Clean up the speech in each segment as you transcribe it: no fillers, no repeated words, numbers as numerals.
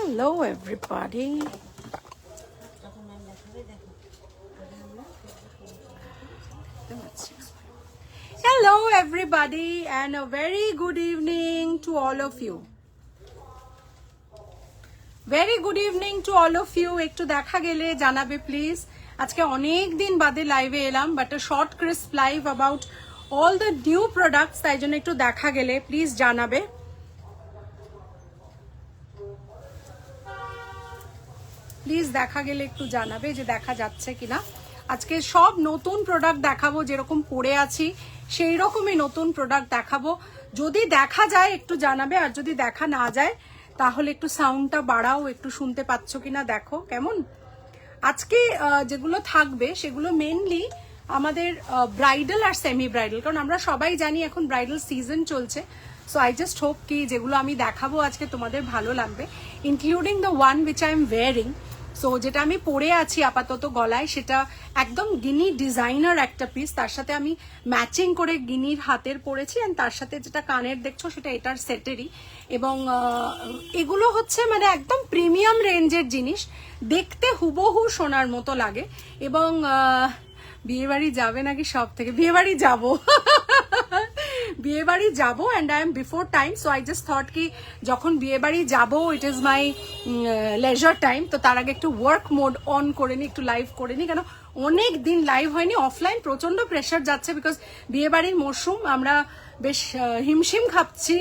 Hello everybody. Hello everybody and a very good evening to all of you. Very good evening to all of you. একটু দেখা গেলে জানাবে please. আজকে অনেক দিন বাদে লাইভে এলাম, but a short crisp live about all the new products, তাই জন্য একটু দেখা গেলে প্লিজ জানাবে। প্লিজ দেখা গেলে একটু জানাবে যে দেখা যাচ্ছে কিনা। আজকে সব নতুন প্রোডাক্ট দেখাবো, যেরকম পরে আছি সেই রকমই নতুন প্রোডাক্ট দেখাবো। যদি দেখা যায় একটু জানাবে, আর যদি দেখা না যায় তাহলে একটু সাউন্ডটা বাড়াও, একটু শুনতে পাচ্ছ কিনা দেখো কেমন। আজকে যেগুলো থাকবে সেগুলো মেনলি আমাদের ব্রাইডাল আর সেমি ব্রাইডাল, কারণ আমরা সবাই জানি এখন ব্রাইডাল সিজন চলছে। সো আই জাস্ট হোপ কি যেগুলো আমি দেখাবো আজকে তোমাদের ভালো লাগবে, including the one which I am wiring. So যেটা আমি পরে আছি আপাতত গলায়, সেটা একদম গিনি ডিজাইনার একটা পিস, তার সাথে আমি ম্যাচিং করে গিনির হাতের পরেছি, অ্যান্ড তার সাথে যেটা কানের দেখছো সেটা এটার সেটেরই। এবং এগুলো হচ্ছে মানে একদম প্রিমিয়াম রেঞ্জের জিনিস, দেখতে হুবহু সোনার মতো লাগে। এবং বিয়ে বাড়ি যাবে নাকি? সব থেকে বিয়ে বাড়ি যাবো বিয়ে বাড়ি যাবো, and I am before time. So I just thought কি যখন বিয়ে বাড়ি যাবো, it is my leisure time, তো তার আগে একটু ওয়ার্ক মোড অন করে নি, একটু লাইভ করে নি। কেন অনেক দিন লাইভ হয়নি, অফলাইন প্রচন্ড প্রেশার যাচ্ছে, বিকজ বিয়ে বাড়ির মরশুম, আমরা বেশ হিমশিম খাচ্ছি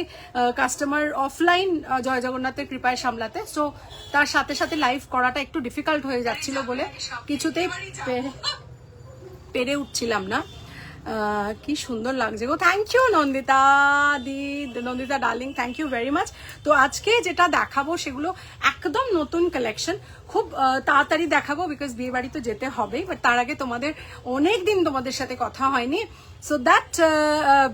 কাস্টমার অফলাইন জয় জগন্নাথের কৃপায় সামলাতে। সো তার সাথে সাথে লাইভ করাটা একটু ডিফিকাল্ট হয়ে যাচ্ছিল বলে কিছুতেই পেরে উঠছিলাম না। কি সুন্দর লাগছে গো, thank you Nandita di, Nandita darling, thank you very much. তো আজকে যেটা দেখাবো সেগুলো একদম নতুন কালেকশন, খুব তাড়াতাড়ি দেখাবো বিকজ বিয়ে বাড়ি তো যেতে হবেই, বাট তার আগে তোমাদের অনেক দিন তোমাদের সাথে কথা হয়নি। So that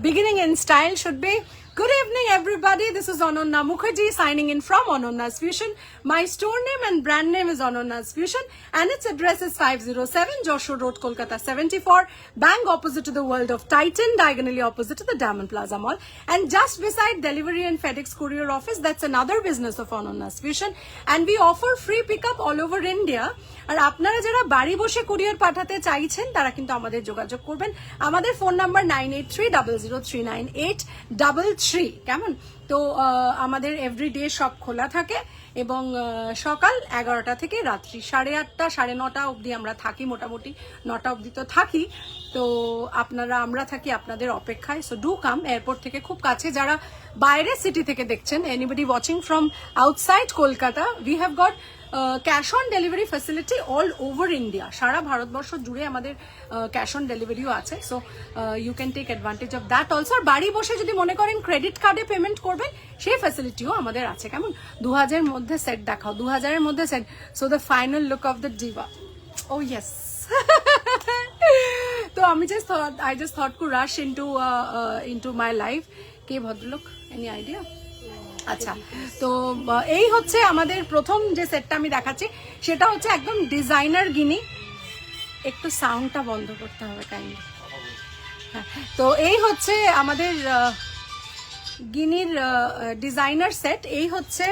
beginning in style should be good evening everybody. This is Anonna Mukherjee signing in from Anonna's Fusion. My store name and brand name is Anonna's Fusion and its address is 507 Joshua Road, Kolkata 74, bang opposite to the World of Titan, diagonally opposite to the Diamond Plaza Mall, and just beside Delivery and FedEx Courier Office. That's another business of Anonna's Fusion, and we offer free pickup all over India. আর আপনারা যারা বাড়ি বসে courier পাঠাতে চাইছেন তারা কিন্তু আমাদের যোগাযোগ করবেন। আমাদের ফোন নাম্বার 9830039833, কেমন? তো আমাদের এভরিডে সব খোলা থাকে এবং সকাল 11টা থেকে রাত্রি 8:30 9:30 অবধি আমরা থাকি, মোটামুটি 9টা অবধি তো থাকি। তো আমরা থাকি আপনাদের অপেক্ষায়। সো ডু কাম, এয়ারপোর্ট থেকে খুব কাছে। যারা বাইরের সিটি থেকে দেখছেন, anybody watching from outside Kolkata, we have got cash on delivery facility all over India. সারা ভারতবর্ষ জুড়ে আমাদের ক্যাশ অন ডেলিভারিও আছে। So you can take advantage of that also. আর বাড়ি বসে যদি মনে করেন ক্রেডিট কার্ডে পেমেন্ট করবেন, সেই ফ্যাসিলিটিও আমাদের আছে। কেমন? 2000 মধ্যে সেট দেখাও, 2000 মধ্যে set. So the final look of the diva. Oh yes. তো আমি I just thought to rush into my life. কে ভদ্রলোক? Any idea? আচ্ছা, তো এই হচ্ছে আমাদের প্রথম যে সেটটা আমি দেখাচ্ছি, সেটা হচ্ছে একদম ডিজাইনার গিনি। একটু সাউন্ডটা বন্ধ করতে হবে কাইন্ডলি। হ্যাঁ, তো এই হচ্ছে আমাদের গিনির ডিজাইনার সেট। এই হচ্ছে,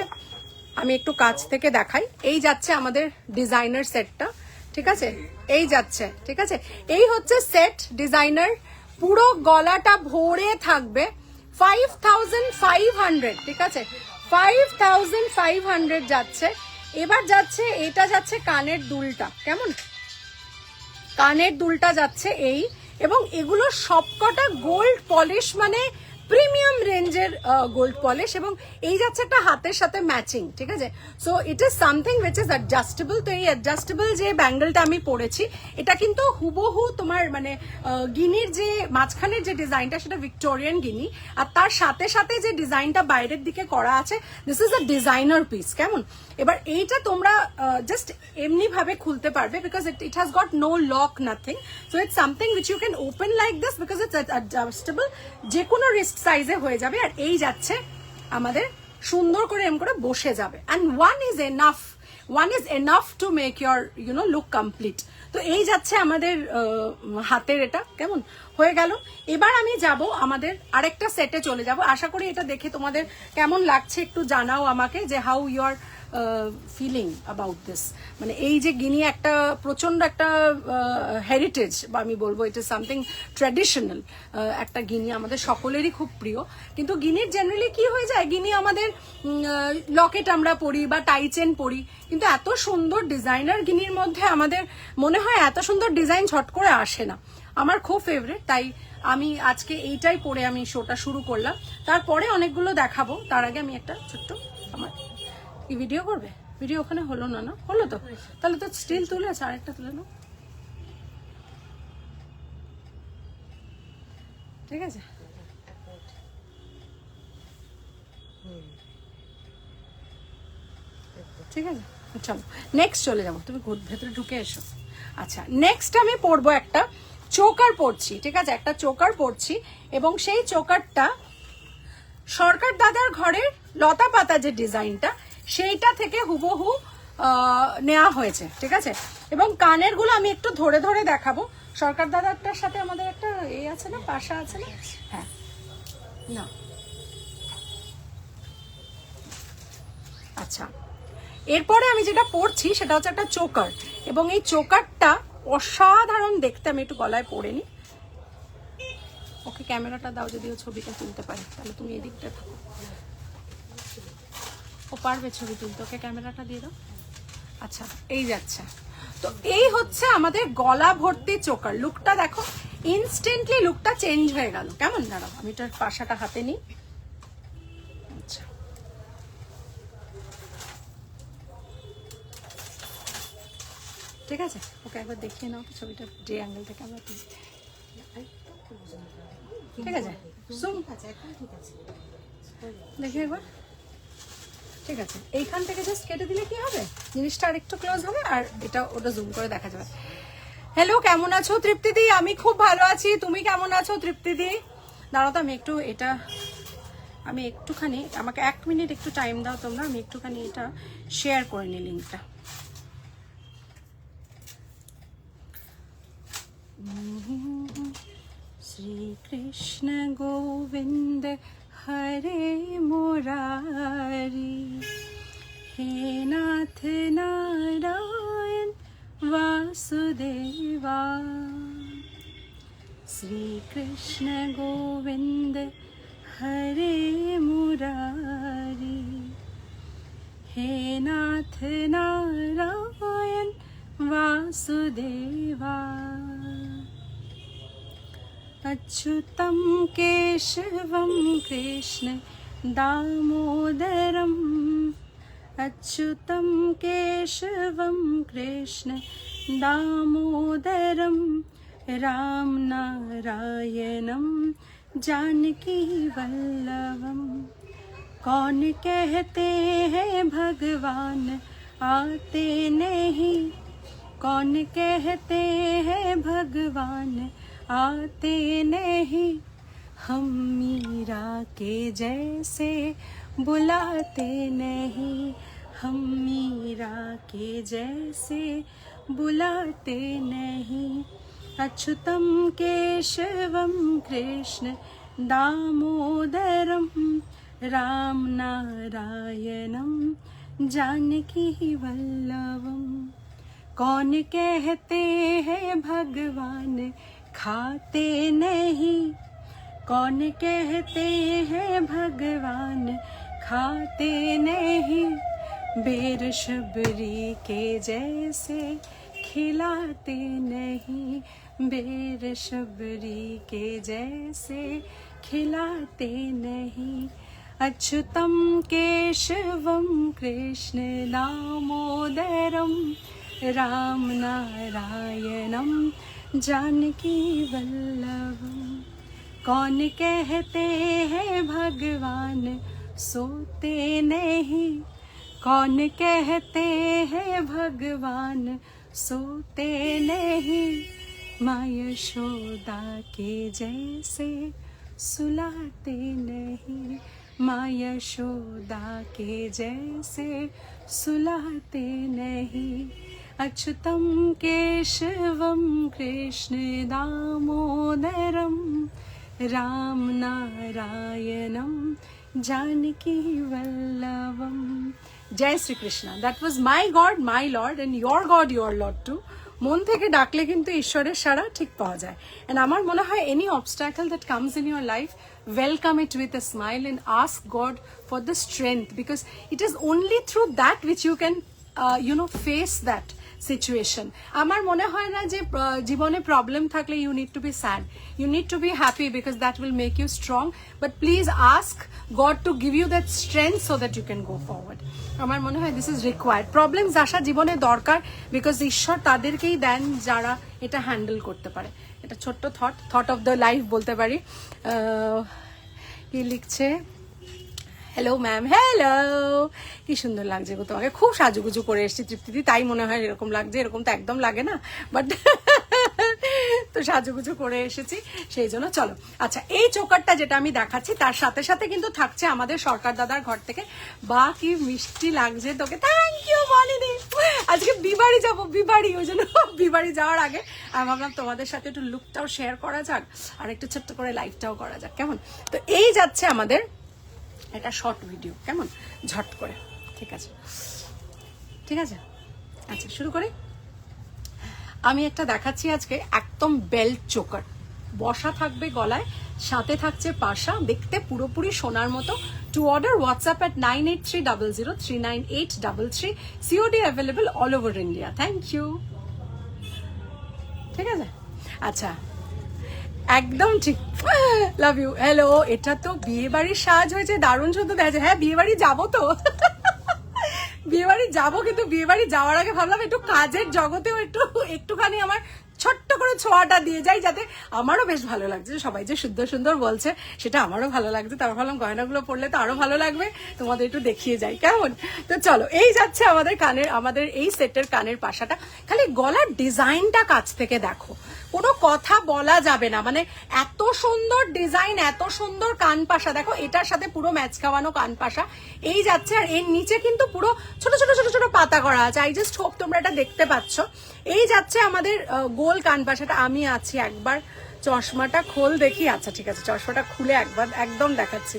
আমি একটু কাছ থেকে দেখাই। এই যাচ্ছে আমাদের ডিজাইনার সেটটা, ঠিক আছে? এই যাচ্ছে, ঠিক আছে? এই হচ্ছে সেট ডিজাইনার, পুরো গলাটা ভরে থাকবে। 5500, ঠিক আছে? 5500 যাচ্ছে। এবার যাচ্ছে, এটা যাচ্ছে কানের দুলটা, কেমন? কানের দুলটা যাচ্ছে এই, এবং এগুলো সবকটা গোল্ড পলিশ, মানে প্রিমিয়াম রেঞ্জের গোল্ড পলিশ, এবং এই যাচ্ছে একটা হাতের সাথে ম্যাচিং, ঠিক আছে? So it is something which is adjustable. তো এই অ্যাডজাস্টেবল যে ব্যাঙ্গেলটা আমি পরেছি, এটা কিন্তু হুবহু তোমার মানে গিনির যে মাঝখানের যে ডিজাইনটা, সেটা ভিক্টোরিয়ান গিনি, আর তার সাথে সাথে যে ডিজাইনটা বাইরের দিকে করা আছে, this is a designer piece, কেমন? এবার এইটা তোমরা জাস্ট এমনি ভাবে খুলতে পারবে, because it has got no lock, nothing. So it's something which you can open like this, because it's adjustable, যে কোনো রিস্ট সাইজে হয়ে যাবে। আর এই যাচ্ছে আমাদের সুন্দর করে এম করে বসে যাবে, and one is enough to make your look complete. তো এই যাচ্ছে আমাদের হাতের, এটা কেমন হয়ে গেল। এবার আমি যাব আমাদের আরেকটা সেটে চলে যাব। আশা করি এটা দেখে তোমাদের কেমন লাগছে একটু জানাও আমাকে, যে how you are feeling about this. মানে এই যে গিনি একটা প্রচন্ড একটা হেরিটেজ, বা আমি বলবো ইট ইজ সামথিং ট্র্যাডিশনাল একটা গিনি, আমাদের সকলেরই খুব প্রিয়। কিন্তু গিনির জেনারেলি কি হয়ে যায়, গিনি আমাদের লকেট আমরা পরি বা টাই চেন পরি, কিন্তু এত সুন্দর ডিজাইনার গিনির মধ্যে আমাদের মনে হয় এত সুন্দর ডিজাইন ছট করে আসে না। আমার খুব ফেভারিট, তাই আমি আজকে এইটাই পরে আমি শোটা শুরু করলাম। তারপরে অনেকগুলো দেখাবো, তার আগে আমি একটা ছোট্ট, আমার কি ভিডিও করবে, ভিডিও ওখানে হলো না, না হলো তো, তাহলে তো স্টিল তুলে আছে, আরেকটা তুলে নাও, ঠিক আছে। ঠিক আছে, চলো নেক্সট চলে যাবো, তুমি ভেতরে ঢুকে এসো। আচ্ছা, নেক্সট আমি পরবো একটা চোকার পরছি, ঠিক আছে, একটা চোকার পরছি, এবং সেই চোকারটা সরকার দাদার ঘরের লতা পাতা যে ডিজাইনটা, সেইটা থেকে হুবহু নেওয়া হয়েছে, ঠিক আছে। এবং কানের গুলো আমি একটু ধরে ধরে দেখাবো। সরকার দাদারটার সাথে আমাদের একটা এই আছে না, পাশা আছে না, হ্যাঁ না, আচ্ছা। এরপরে আমি যেটা পরছি সেটা হচ্ছে একটা চোকার, এবং এই চোকারটা অসাধারণ দেখতে। আমি একটু গলায় পরে নি, ওকে ক্যামেরাটা দাও, যদি ও ছবিটা তুলতে পারে, তাহলে তুমি এদিকটা থাকো, ও পারবে ছবি তুলতে, ওকে ক্যামেরাটা দিয়ে দাও। আচ্ছা, এই যাচ্ছে। তো এই হচ্ছে আমাদের গলা ভর্তি চোকার। লুকটা দেখো, ইনস্ট্যান্টলি লুকটা চেঞ্জ হয়ে গেল। কেমন, দাঁড়াও আমি এটার পাশাটা হাতে নিই। আচ্ছা, ঠিক আছে, ওকে একবার দেখিয়ে নাও তো ছবিটা, যে অ্যাঙ্গেল থেকে আমরা তুলি, ঠিক আছে, জুম দেখি একবার, ঠিক আছে। এইখান থেকে জাস্ট কেটে দিলে কি হবে, জিনিসটা আর একটু ক্লোজ হবে, আর এটা ওটা জুম করে দেখা যাবে। হ্যালো, কেমন আছো তৃপ্তিদি? আমি খুব ভালো আছি, তুমি কেমন আছো তৃপ্তিদি? দাঁড়াও তো, আমি একটু এটা, আমি একটুখানি, আমাকে 1 মিনিট একটু টাইম দাও তোমরা, আমি একটুখানি এটা শেয়ার করে নিই লিঙ্কটা। শ্রীকৃষ্ণ গোবিন্দ হরে মুরারি, হে নাথ নারায়ণ वासुदेवा। श्री कृष्ण गोविंद हरे मुरारी, हे नाथ नारायण वासुदेवा। अच्युतं केशवं कृष्ण दामोदरम्, अच्युतं केशवं कृष्ण दामोदरं, राम नारायणं जानकी वल्लभं। कौन कहते हैं भगवान आते नहीं, कौन कहते हैं भगवान आते नहीं, हम मीरा के जैसे बुलाते नहीं, हम मीरा के जैसे बुलाते नहीं। अच्युतं केशवं कृष्ण दामोदरं, राम नारायणं जानकी वल्लभं। कौन कहते हैं भगवान खाते नहीं, कौन कहते हैं भगवान खाते नहीं, बेर शबरी के जैसे खिलाते नहीं, बेर शबरी के जैसे खिलाते नहीं। अच्युतं केशवं कृष्ण दामोदरं, राम नारायणं जानकी वल्लभं। कौन कहते हैं भगवान सोते नहीं, कौन कहते हैं भगवान सोते नहीं, माँ यशोदा के जैसे सुलाते नहीं, माँ यशोदा के जैसे सुलाते नहीं। अच्युतं केशवं कृष्ण दामोदरं, राम नारायणं जानकी वल्लभं, জয় Shrikrishna, that was my god my lord and your god your lord too. মন থেকে ডাকলে কিন্তু ঈশ্বরের সাড়া ঠিক পাওয়া যায়। অ্যান্ড আমার মনে হয় any obstacle that comes in your life, welcome it with a smile and ask God for the strength, because it is only through that which you can face that situation. আমার মনে হয় না যে জীবনে problem থাকলে you need to be sad, you need to be happy because that will make you strong, but please ask God to give you that strength so that you can go forward. আমার মনে হয় this is required. Problems আসা জীবনে দরকার, because ঈশ্বর তাদেরকেই দেন যারা এটা হ্যান্ডেল করতে পারে। এটা ছোট্ট থট অফ দ্য লাইফ বলতে পারি। কি লিখছে, হ্যালো ম্যাম, হ্যালো, কি সুন্দর লাগছে গো তোমাকে, খুব সাজুগুজু করে এসেছি তৃপ্তিদি, তাই মনে হয় এরকম লাগছে, এরকম তো একদম লাগে না, বাট তো সাজুগুজু করে এসেছি সেই জন্য। চলো আচ্ছা, এই চোকারটা যেটা আমি দেখাচ্ছি তার সাথে সাথে কিন্তু থাকছে আমাদের সরকার দাদার ঘর থেকে। বা কি মিষ্টি লাগছে তোকে, থ্যাংক ইউ বলিনি। আজকে বিবাড়ি যাবো, বিবাড়ি, ওই জন্য বিবাড়ি যাওয়ার আগে আমি ভাবলাম তোমাদের সাথে একটু লুকটাও শেয়ার করা যাক আর একটু ছোট্ট করে লাইভটাও করা যাক, কেমন? তো এই যাচ্ছে আমাদের এটা শর্ট ভিডিও, কেমন? ঝট করে, ঠিক আছে, ঠিক আছে। আচ্ছা শুরু করি। আমি একটা দেখাচ্ছি আজকে একদম বেল্ট চোকার, বসা থাকবে গলায়, সাথে থাকছে পাশা, দেখতে পুরোপুরি সোনার মতো। To order WhatsApp at 9830039833, COD available all over India. Thank you, ঠিক আছে। আচ্ছা একদম ঠিক, লাভ ইউ। হ্যালো, এটা তো বিয়ে বাড়ির সাজ হয়েছে, দারুণ সুন্দর দেখা যায়। হ্যাঁ বিয়ে বাড়ি যাবো তো, বিয়ে বাড়ি যাবো, কিন্তু বিয়ে বাড়ি যাওয়ার আগে ভাবলাম একটু কাজের জগতেও একটুখানি আমার ছোট্ট করে ছোঁয়াটা দিয়ে যাই, যাতে আমারও বেশ ভালো লাগছে। সবাই যে সুন্দর সুন্দর বলছে সেটা আমারও ভালো লাগছে, তারপর ভাবলাম গয়নাগুলো পরলে তো আরো ভালো লাগবে, তোমাদের একটু দেখিয়ে যাই, কেমন? তো চলো, এই যাচ্ছে আমাদের কানের, আমাদের এই সেটের কানের পাশাটা। খালি গলার ডিজাইনটা কাছ থেকে দেখো, কোনো কথা বলা যাবে না, মানে এত সুন্দর ডিজাইন, এত সুন্দর কান পাশা। দেখো এটার সাথে পুরো ম্যাচ খাওয়ানো কান পাশা এই যাচ্ছে, আর এর নিচে কিন্তু পুরো ছোট ছোট ছোট ছোট পাতা করা আছে। আই জাস্ট হোপ তোমরা এটা দেখতে পাচ্ছ। এই যাচ্ছে আমাদের গোল কান পাশাটা। আমি আছি, একবার চশমাটা খোল দেখি। আচ্ছা ঠিক আছে, চশমাটা খুলে একবার একদম দেখাচ্ছি।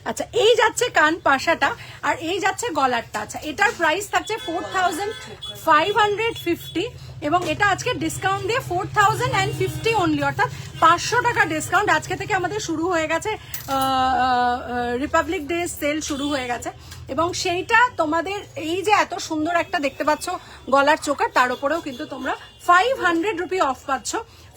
আচ্ছা এই যাচ্ছে কান পাশাটা, আর এই যাচ্ছে গলারটা। আচ্ছা এটার প্রাইস থাকছে 4550, এবং এটা আজকে ডিসকাউন্ট দিয়ে 4050 অনলি, অর্থাৎ 500 টাকা ডিসকাউন্ট আজকে থেকে আমাদের শুরু হয়ে গেছে। রিপাবলিক ডে সেল শুরু হয়ে গেছে, এবং সেইটা তোমাদের এই যে এত সুন্দর একটা দেখতে পাচ্ছ গলার চোকার, তার উপরেও কিন্তু তোমরা 500 রুপি অফ পাচ্ছ।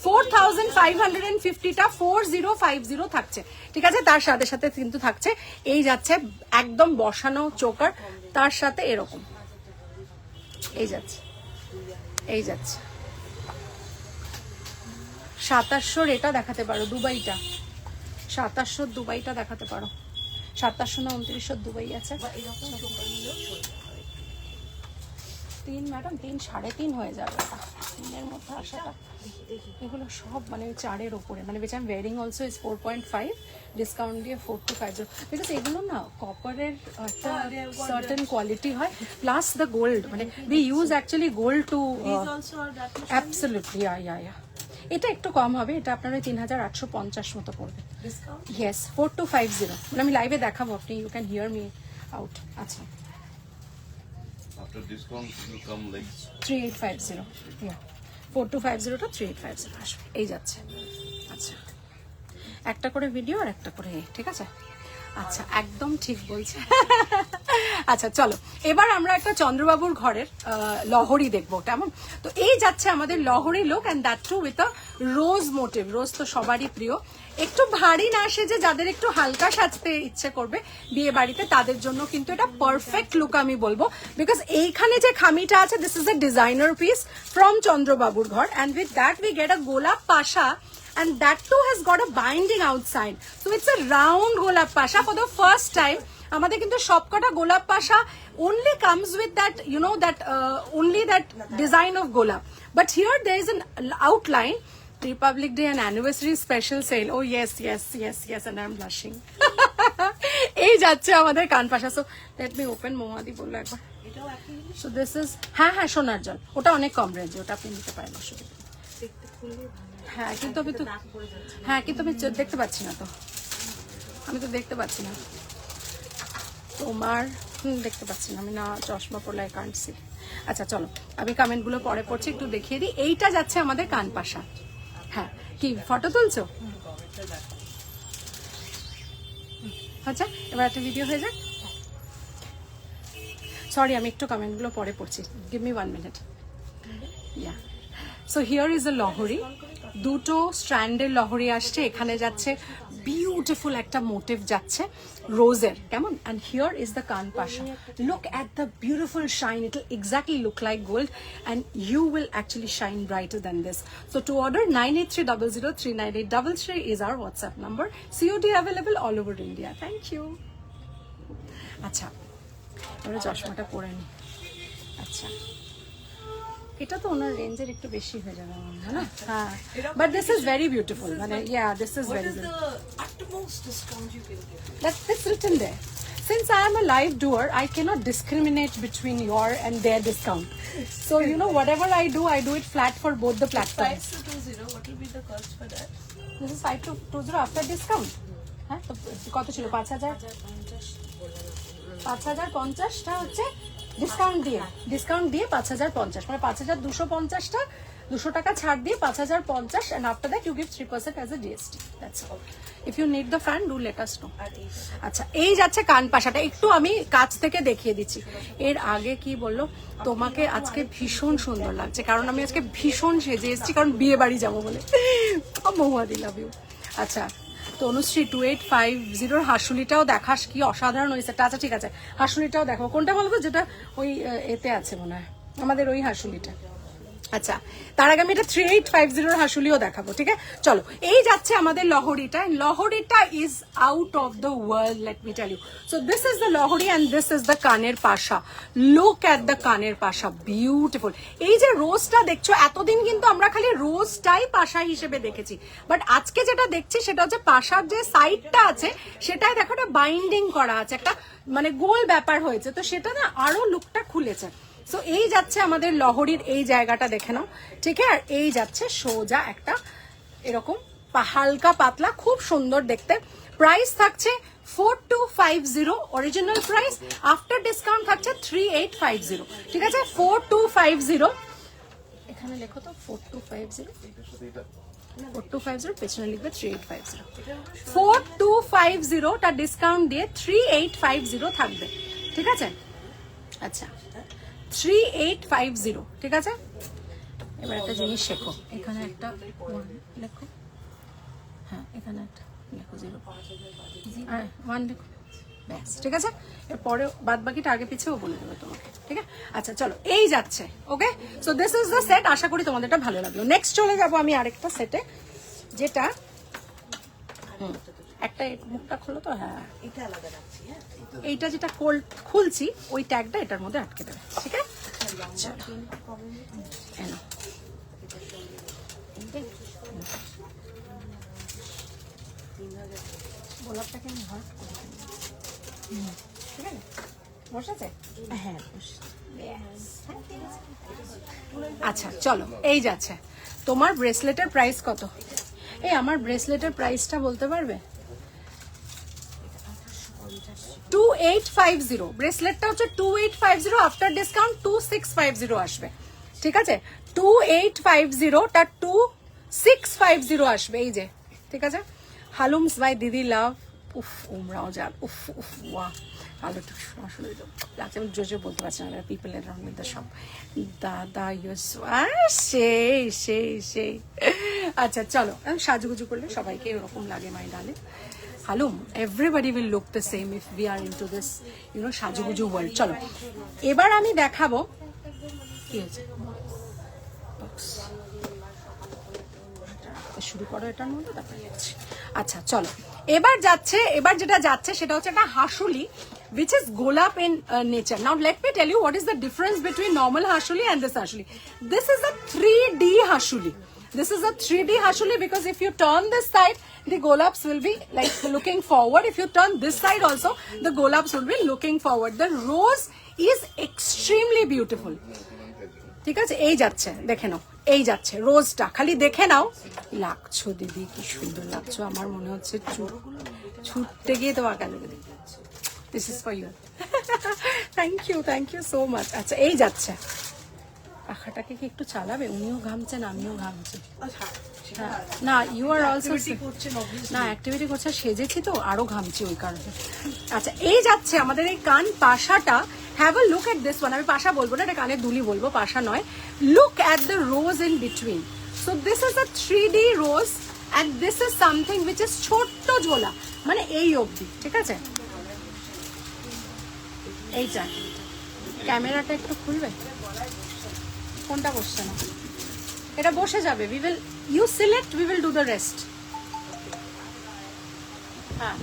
4550টা 4050 থাকছে, ঠিক আছে। তার সাথে সাথে কিন্তু থাকছে এই যাচ্ছে একদম বসানো চোকার, তার সাথে এরকম এই যাচ্ছে, এই যাচ্ছে 2700 এটা দেখাতে পারো, দুবাইটা 2700 দুবাইটা দেখাতে পারো, 2700 না 2900 দুবাই আছে। 3 ম্যাডাম 3 3.5 হয়ে যাবে, 3-এর মধ্যে আসাটা। এগুলো সব মানে 4-এর ওপরে, মানে which I'm wearing also is 4.5, discount দিয়ে 4250, বিকজ এগুলো না কপারের একটা সার্টেন কোয়ালিটি হয়, প্লাস দ্য গোল্ড, মানে we use actually gold to absolutely, yeah. এটা একটু কম হবে, এটা আপনার 3850 মতো পড়বে। ইয়েস 4250, মানে আমি লাইভে দেখাবো, আপনি you can hear me out. আচ্ছা After discount it will come like 3850, yeah 4250 টা 3850 আসবে, এই যাচ্ছে। আচ্ছা একটা করে ভিডিও আর একটা করে, ঠিক আছে। আচ্ছা একদম ঠিক বলছে। আচ্ছা চলো, এবার আমরা একটা চন্দ্রবাবুর ঘরের লহরি দেখবো, কেমন? তো এই যাচ্ছে আমাদের লহরি look, and that too with a rose motive. Rose তো সবারই প্রিয়, একটু ভারী না সেজে যাদের একটু হালকা সাজতে ইচ্ছে করবে বিয়ে বাড়িতে, তাদের জন্য কিন্তু এটা পারফেক্ট লুক আমি বলবো, বিকজ এইখানে যে খামিটা আছে, this is a designer piece from চন্দ্রবাবুর ঘর, and with that we get a গোলাপ পাশা, and that too has got a binding outside, so it's a round golap pasha for the first time. আমাদের কিন্তু সবকটা গোলাপ পাশা only comes with that, you know, that only that design of golap, but here there is an outline. Republic Day and anniversary special sale. Oh yes, and I'm blushing. এই যাচ্ছে আমাদের কান পাশা। So let me open, মোমাদি বললো একবার। So this is, হ্যাঁ সোনার জল, ওটা অনেক কম রেঞ্জে, ওটা আপনি নিতে পারেন, অসুবিধা নেই। হ্যাঁ কিন্তু আমি তো, হ্যাঁ কিন্তু আমি দেখতে পাচ্ছি না, তো আমি তো দেখতে পাচ্ছি না। তোমার দেখতে পাচ্ছি না আমি, না চশমা পরলে আই কান্ট সি। আচ্ছা চলো আমি কমেন্টগুলো পরে পড়ছি, একটু দেখিয়ে দিই। এইটা যাচ্ছে আমাদের কানপাশা। হ্যাঁ কি ফটো তুলছো? আচ্ছা এবার একটা ভিডিও হয়ে যাক। সরি আমি একটু কমেন্টগুলো পরে পড়ছি, give me 1 minute. Yeah so here is a লহরি, দুটো স্ট্র্যান্ডের লহরি আসছে, এখানে যাচ্ছে বিউটিফুল একটা মোটিভ যাচ্ছে রোজের, কেমন? অ্যান্ড হিয়ার ইজ দ্য কানপাশা, look at the beautiful shine, it will exactly look like gold and you will actually shine brighter than this. So to order 9830039833 is our WhatsApp number. COD available all over India. Thank you. আচ্ছা এবারে চশমাটা পরে নি। আচ্ছা এটা তো ওনার রেঞ্জের একটু বেশি হয়ে যাবে আমার মনে হয় না? হ্যাঁ but this is very beautiful, মানে yeah this is very good. Utmost discount you can give. That's written there. Since I am a live doer, I cannot discriminate between your and their discount. So you know whatever I do it flat for both the platforms. 5220, what will be the cost for that? This is 5220 after discount. হ্যাঁ তো কত ছিল? 5000 5050টা হচ্ছে discount দিয়ে 5050, মানে 5250টা 200 টাকা ছাড় দিয়ে 5050, and after that you give 3% as a GST. That's all. If you need the fan, do let us know. আচ্ছা এই যাচ্ছে কানপাশাটা, একটু আমি কাছ থেকে দেখিয়ে দিচ্ছি। এর আগে কি বললো, তোমাকে আজকে ভীষণ সুন্দর লাগছে, কারণ আমি আজকে ভীষণ সেজে এসেছি, কারণ বিয়ে বাড়ি যাবো বলে। মহুয়াদি লাভ ইউ। আচ্ছা তনুশ্রী 2850 হাসুলিটাও দেখাস, কি অসাধারণ হয়েছে। আচ্ছা ঠিক আছে হাসুলিটাও দেখো, কোনটা বলবো? যেটা ওই এতে আছে মনে হয় আমাদের ওই হাসুলিটা। আচ্ছা তার আগে আমি এটা 3850 হাসুলিও দেখাবো, ঠিক আছে? চলো এই যাচ্ছে আমাদের লহরিটা। লহরিটা is out of the world, let me tell you. So this is the লহরি অ্যান্ড দিস ইজ দ্য কানের পাশা। লুক অ্যাট দ্য কানের পাশা, বিউটিফুল। এই যে রোজটা দেখছো, এতদিন কিন্তু আমরা খালি রোজটাই পাশা হিসেবে দেখেছি, বাট আজকে যেটা দেখছি সেটা হচ্ছে পাশার যে সাইডটা আছে সেটাই দেখো একটা বাইন্ডিং করা আছে, একটা মানে গোল ব্যাপার হয়েছে, তো সেটা না আরো লুকটা খুলেছে। সো এই যাচ্ছে আমাদের লহরির এই জায়গাটা দেখে নাও, ঠিক আছে? আর এই যাচ্ছে সোজা একটা এরকম হালকা পাতলা, খুব সুন্দর দেখতে। প্রাইস থাকছে 4250 অরিজিনাল প্রাইস, আফটার ডিসকাউন্ট থাকছে 3850, ঠিক আছে? 4250 এখানে লেখো তো 4250, 4250 পেছনে লিখবে 3850। 4250 টা ডিসকাউন্ট দিয়ে 3850 থাকবে, ঠিক আছে? আচ্ছা 3850, ঠিক আছে? এবার একটা জিনিস শেখো, এখানে একটা 1 লেখো, হ্যাঁ এখানে একটা লেখো 0 আর 1 লেখো, ব্যাস, ঠিক আছে? এরপরে বাদ বাকিটা আগে পিছেও বলে দেবো তোমাকে, ঠিক আছে? আচ্ছা চলো এই যাচ্ছে, okay? So this is the set, আশা করি তোমাদেরটা ভালো লাগলো। নেক্সট চলে যাবো আমি আরেকটা সেটে, যেটা একটা মুখটা খোলো তো, হ্যাঁ এটা আলাদা রাখছি। হ্যাঁ এইটা যেটা খুলছি ওই ট্যাগটা এটার মধ্যে আটকে দেবে, ঠিক আছে? গোলাপটাকে আমি হাত করে ঠিক আছে, বসেছে? হ্যাঁ আচ্ছা চলো এই যাচ্ছে। তোমার ব্রেসলেটের প্রাইস কত? এই আমার ব্রেসলেটের প্রাইসটা বলতে পারবে? 2850, ব্রেসলেটটা হচ্ছে 2850, আফটার ডিসকাউন্ট 2650 আসবে, ঠিক আছে? 2850 টা 2650 আসবে, এই যে, ঠিক আছে? হালুমস বাই দিদি লাভ, উফ উমরাও যাক, উফ উফ ওয়া ভালো, আসলে আমি জোরে বলতে পারছি না, people around with the shop. দাদা ইউস সেই সেই সেই। আচ্ছা চলো, সাজুগুজু করলে সবাইকে এরকম লাগে মাই ডালে। হালুম, everybody will look the same if we are into this, you know, সাজুগুজু world. চলো এবার আমি দেখাবো কি হয়েছে, শুরু করো এটার মধ্যে, তারপরে যাচ্ছি। আচ্ছা চলো এবার যাচ্ছে, এবার যেটা যাচ্ছে সেটা হচ্ছে একটা হাসুলি which is golap in nature. Now let me tell you what is the difference between normal hashuli and this hashuli. This is a 3D hashuli. This is a 3D hashuli because if you turn this side, the golaps will be like looking forward. If you turn this side also, the golaps will be looking forward. The rose is extremely beautiful. ঠিক আছে, এই যাচ্ছে, দেখে নাও, এই যাচ্ছে রোজটা, খালি দেখে নাও। লাগছো দিদি, কি সুন্দর লাগছো, আমার মনে হচ্ছে ছুটতে গিয়ে তো আঁকা লেগে দিচ্ছি। This is for you. Thank you so much. আচ্ছা এই যাচ্ছে, পাখাটাকে কি একটু চালাবে? উনিও ঘামছেন, আমিও ঘামছি। হ্যাঁ, না ইউ আর অলসো না অ্যাক্টিভিটি করছে, সেজেছি তো আরো ঘামছি ওই কারণে। আচ্ছা এই যাচ্ছে আমাদের এই কান পাশাটা। Have a look at this one. আমি পাশা বলবো না, এটা কানের দুলি বলবো, পাশা নয়। Look at the rose in between. So this is a 3D rose and this is something which is ছোট্ট ঝোলা, মানে এই অবধি, ঠিক আছে? এইটা ক্যামেরাটা একটু খুলবে, কোনটা বসছে না? এটা বসে যাবে। We will you select, we will do the rest. হ্যাঁ,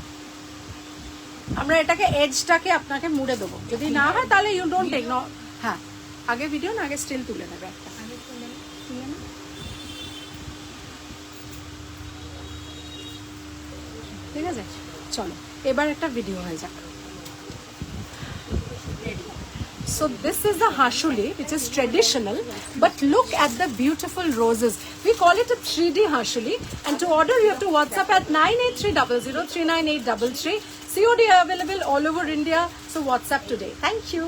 আমরা এটাকে এজটাকে আপনাকে মুড়ে দেবো, যদি না হয় তাহলে ইউ ডোন্ট টেক। নো হ্যাঁ, আগে ভিডিও না, আগে স্টিল তুলে নেবে একটা। তুলে না? ঠিক আছে, চলো এবার একটা ভিডিও হয়ে যাক। So this is the hashuli, which is traditional, but look at the beautiful roses. We call it a 3D hashuli, and to order you have to WhatsApp at 9830039833. COD available all over India, so WhatsApp today. Thank you.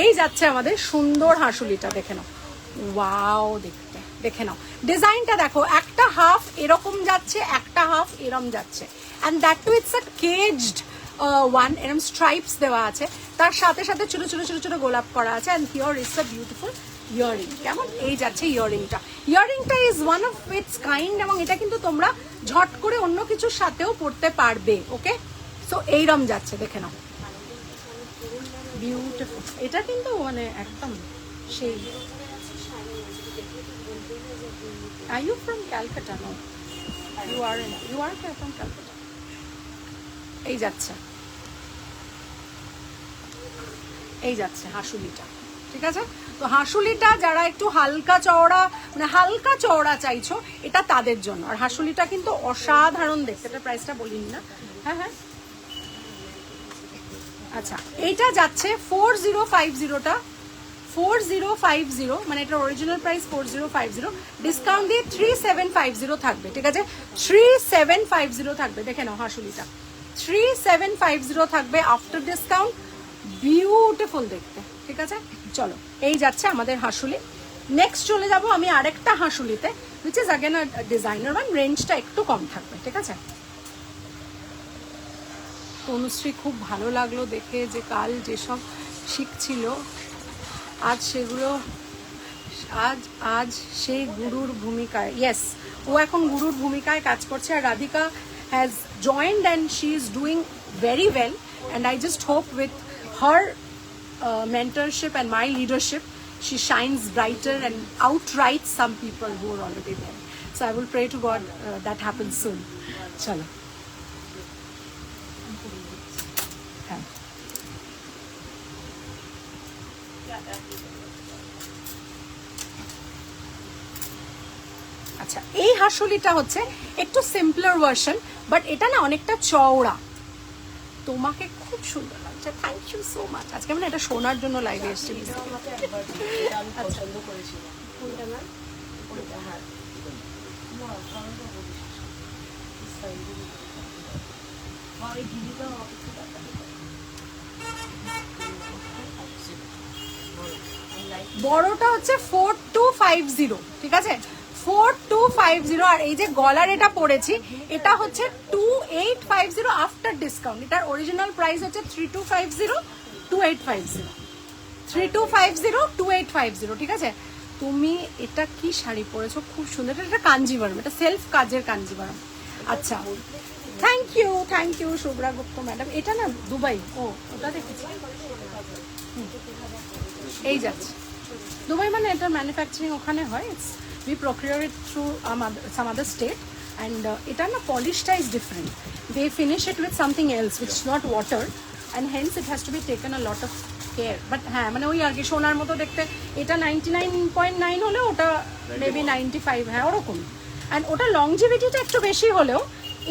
এই যাচ্ছে আমাদের সুন্দর হাসুলিটা, দেখে নাও। Wow, দেখে নাও ডিজাইনটা দেখো, একটা half এরকম যাচ্ছে, একটা হাফ এরম যাচ্ছে, and that too it's a caged one, এরম স্ট্রাইপস দেওয়া আছে, তার সাথে সাথে ছোট ছোট ছোট ছোট গোলাপ করা আছে, and here is a beautiful earring. কেমন এই যাচ্ছে ইয়ারিংটা? ইয়ারিংটা is one of its kind, এবং এটা কিন্তু তোমরা ঝট করে অন্য কিছুর সাথেও পড়তে পারবে। ওকে, সো এইরম যাচ্ছে, দেখে নাও, বিউটিফুল। এটা কিন্তু মানে একদম সেই। Are you from Calcutta? No, you are from Calcutta. এই যাচ্ছে, এই যাচ্ছে হাসুলিটা, ঠিক আছে? তো হাসুলিটা যারা একটু হালকা চওড়া, মানে হালকা চওড়া চাইছো, এটা তাদের জন্য। আর হাসুলিটা কিন্তু অসাধারণ দেখতে। এটা প্রাইসটা বলিনি না? হ্যাঁ হ্যাঁ, আচ্ছা এইটা যাচ্ছে 4050টা, 4050, মানে এটা অরিজিনাল প্রাইস 4050, ডিসকাউন্ট দিয়ে 3750 থাকবে, ঠিক আছে? 3750 থাকবে, দেখে নাও হাসুলিটা 3750 থাকবে আফটার ডিসকাউন্ট। বিউটিফুল দেখতে, ঠিক আছে? চলো এই যাচ্ছে আমাদের হাসুলি। নেক্সট চলে যাব আমি আরেকটা হাসুলিতে, which is again a designer one, রেঞ্জটা একটু কম থাকবে, ঠিক আছে? তনুশ্রী খুব ভালো লাগলো দেখে, যে কাল যেসব শিখছিল আজ সেগুলো, আজ সেই গুরুর ভূমিকায়, ইয়েস ও এখন গুরুর ভূমিকায় কাজ করছে। আর Radhika has joined and she is doing very well, and I just hope with her mentorship and my leadership she shines brighter and outrights some people who are already there. So I will pray to God that happens soon. Chalo. আচ্ছা এই হাসুলিটা হচ্ছে একটু simpler version, but এটা না অনেকটা চওড়া। তোমাকে খুব সুন্দর লাগছে, থ্যাংক ইউ সো মাচ। আজকে মানে এটা শোনার জন্য লাইভে এসেছি। বড়টা হচ্ছে 4250, ঠিক আছে? 4250। আর এই যে গলার এটা পড়েছি, এটা হচ্ছে 2850 আফটার ডিসকাউন্ট। এটার অরিজিনাল প্রাইস হচ্ছে 3250, 2850, 3250, 2850, ঠিক আছে? তুমি এটা কি শাড়ি পরেছো, খুব সুন্দর। এটা কাঞ্জিভারম, এটা সেলফ কাজের কাঞ্জিভারম। আচ্ছা thank you Shubhra Gupta madam. এটা না দুবাই, ও ওটা দেখেছি। এই যাচ্ছে দুবাই, মানে এটা ম্যানুফ্যাকচারিং ওখানে হয়। We procure it through some other state, and এটা না polishটা is different. They finish it with something else which is not water, and hence it has to be taken a lot of care. But হ্যাঁ, মানে ওই আর কি সোনার মতো দেখতে। এটা 99.9 হলেও ওটা মেবি 95, হ্যাঁ ওরকম। অ্যান্ড ওটা লংজিভিটিটা একটু বেশি হলেও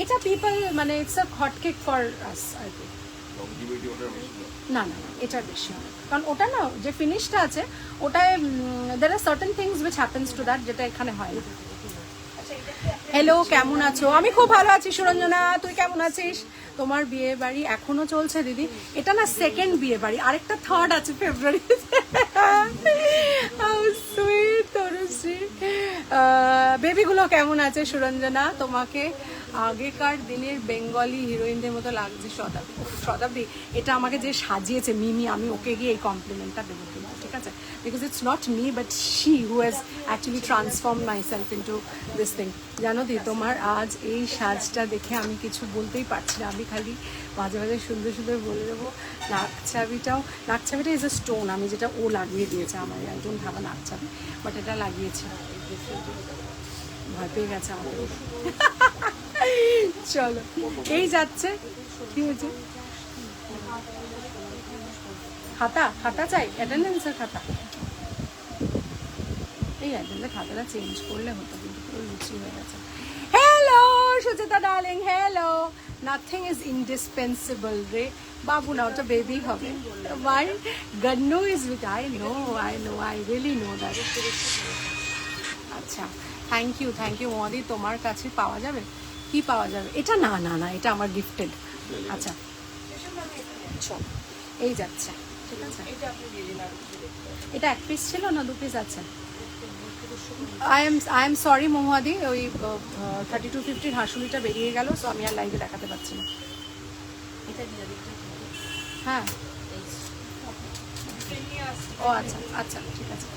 এটা পিপল, মানে it's a hot cake for us আর কি। না এটার বেশি হবে, কারণ ওটা না যে ফিনিশটা আছে ওটায় there are certain things which happens to that, যেটা এখানে হয় না। হ্যালো, কেমন আছো? আমি খুব ভালো আছি সুরঞ্জনা, তুই কেমন আছিস? তোমার বিয়ে বাড়ি এখনো চলছে দিদি? এটা না সেকেন্ড বিয়ে বাড়ি, আরেকটা থার্ড আছে ফেব্রুয়ারিতে। সুইট তরুশ্রী। বেবিগুলো কেমন আছে সুরঞ্জনা? তোমাকে আগেকার দিনের বেঙ্গলি হিরোইনদের মতো লাগছে শতাব্দী। শতাব্দী, এটা আমাকে যে সাজিয়েছে মিমি, আমি ওকে গিয়ে এই কমপ্লিমেন্টটা দেবো কিন্তু, ঠিক আছে? Because it's not me but she who has actually transform my self into this thing. জানো দি, তোমার আজ এই সাজটা দেখে আমি কিছু বলতেই পারছি না, আমি খালি মাঝে মাঝে সুন্দর সুন্দর বলে দেবো। নাকছাবিটা ইজ এ স্টোন, আমি যেটা ও লাগিয়ে দিয়েছে, আমার একজন ভাবা নাকছাবি, বাট এটা লাগিয়েছি। ভয় পেয়ে গেছে আমাকে। চলো, এই যাচ্ছে। কি হয়েছে? খাতা চাই, অ্যাটেন্ডেন্সের খাতা। এই অ্যাটেন্ডেন্সের খাতাটা চেঞ্জ করলে হতো, কিন্তু পুরো লুচি হয়ে গেছে। Hello Sucheta darling, hello. Nothing is indispensable রে বাবু, না ওটা বেবি হবে। My Gannu is with, I know, I really know that. আচ্ছা, থ্যাংক ইউ মোদি। তোমার কাছে পাওয়া যাবে? কি পাওয়া যাবে? এটা না না না, এটা আমার গিফটেড। আচ্ছা চল, এই যাচ্ছে, ঠিক আছে। এটা এক পিস ছিল না 2 পিস আছে? আই এম সরি মহুয়াদি, ওই 3250 হাঁসুলিটা বেরিয়ে গেল, সো আমি আর লাইভে দেখাতে পারছি না। হ্যাঁ, ও আচ্ছা আচ্ছা, ঠিক আছে।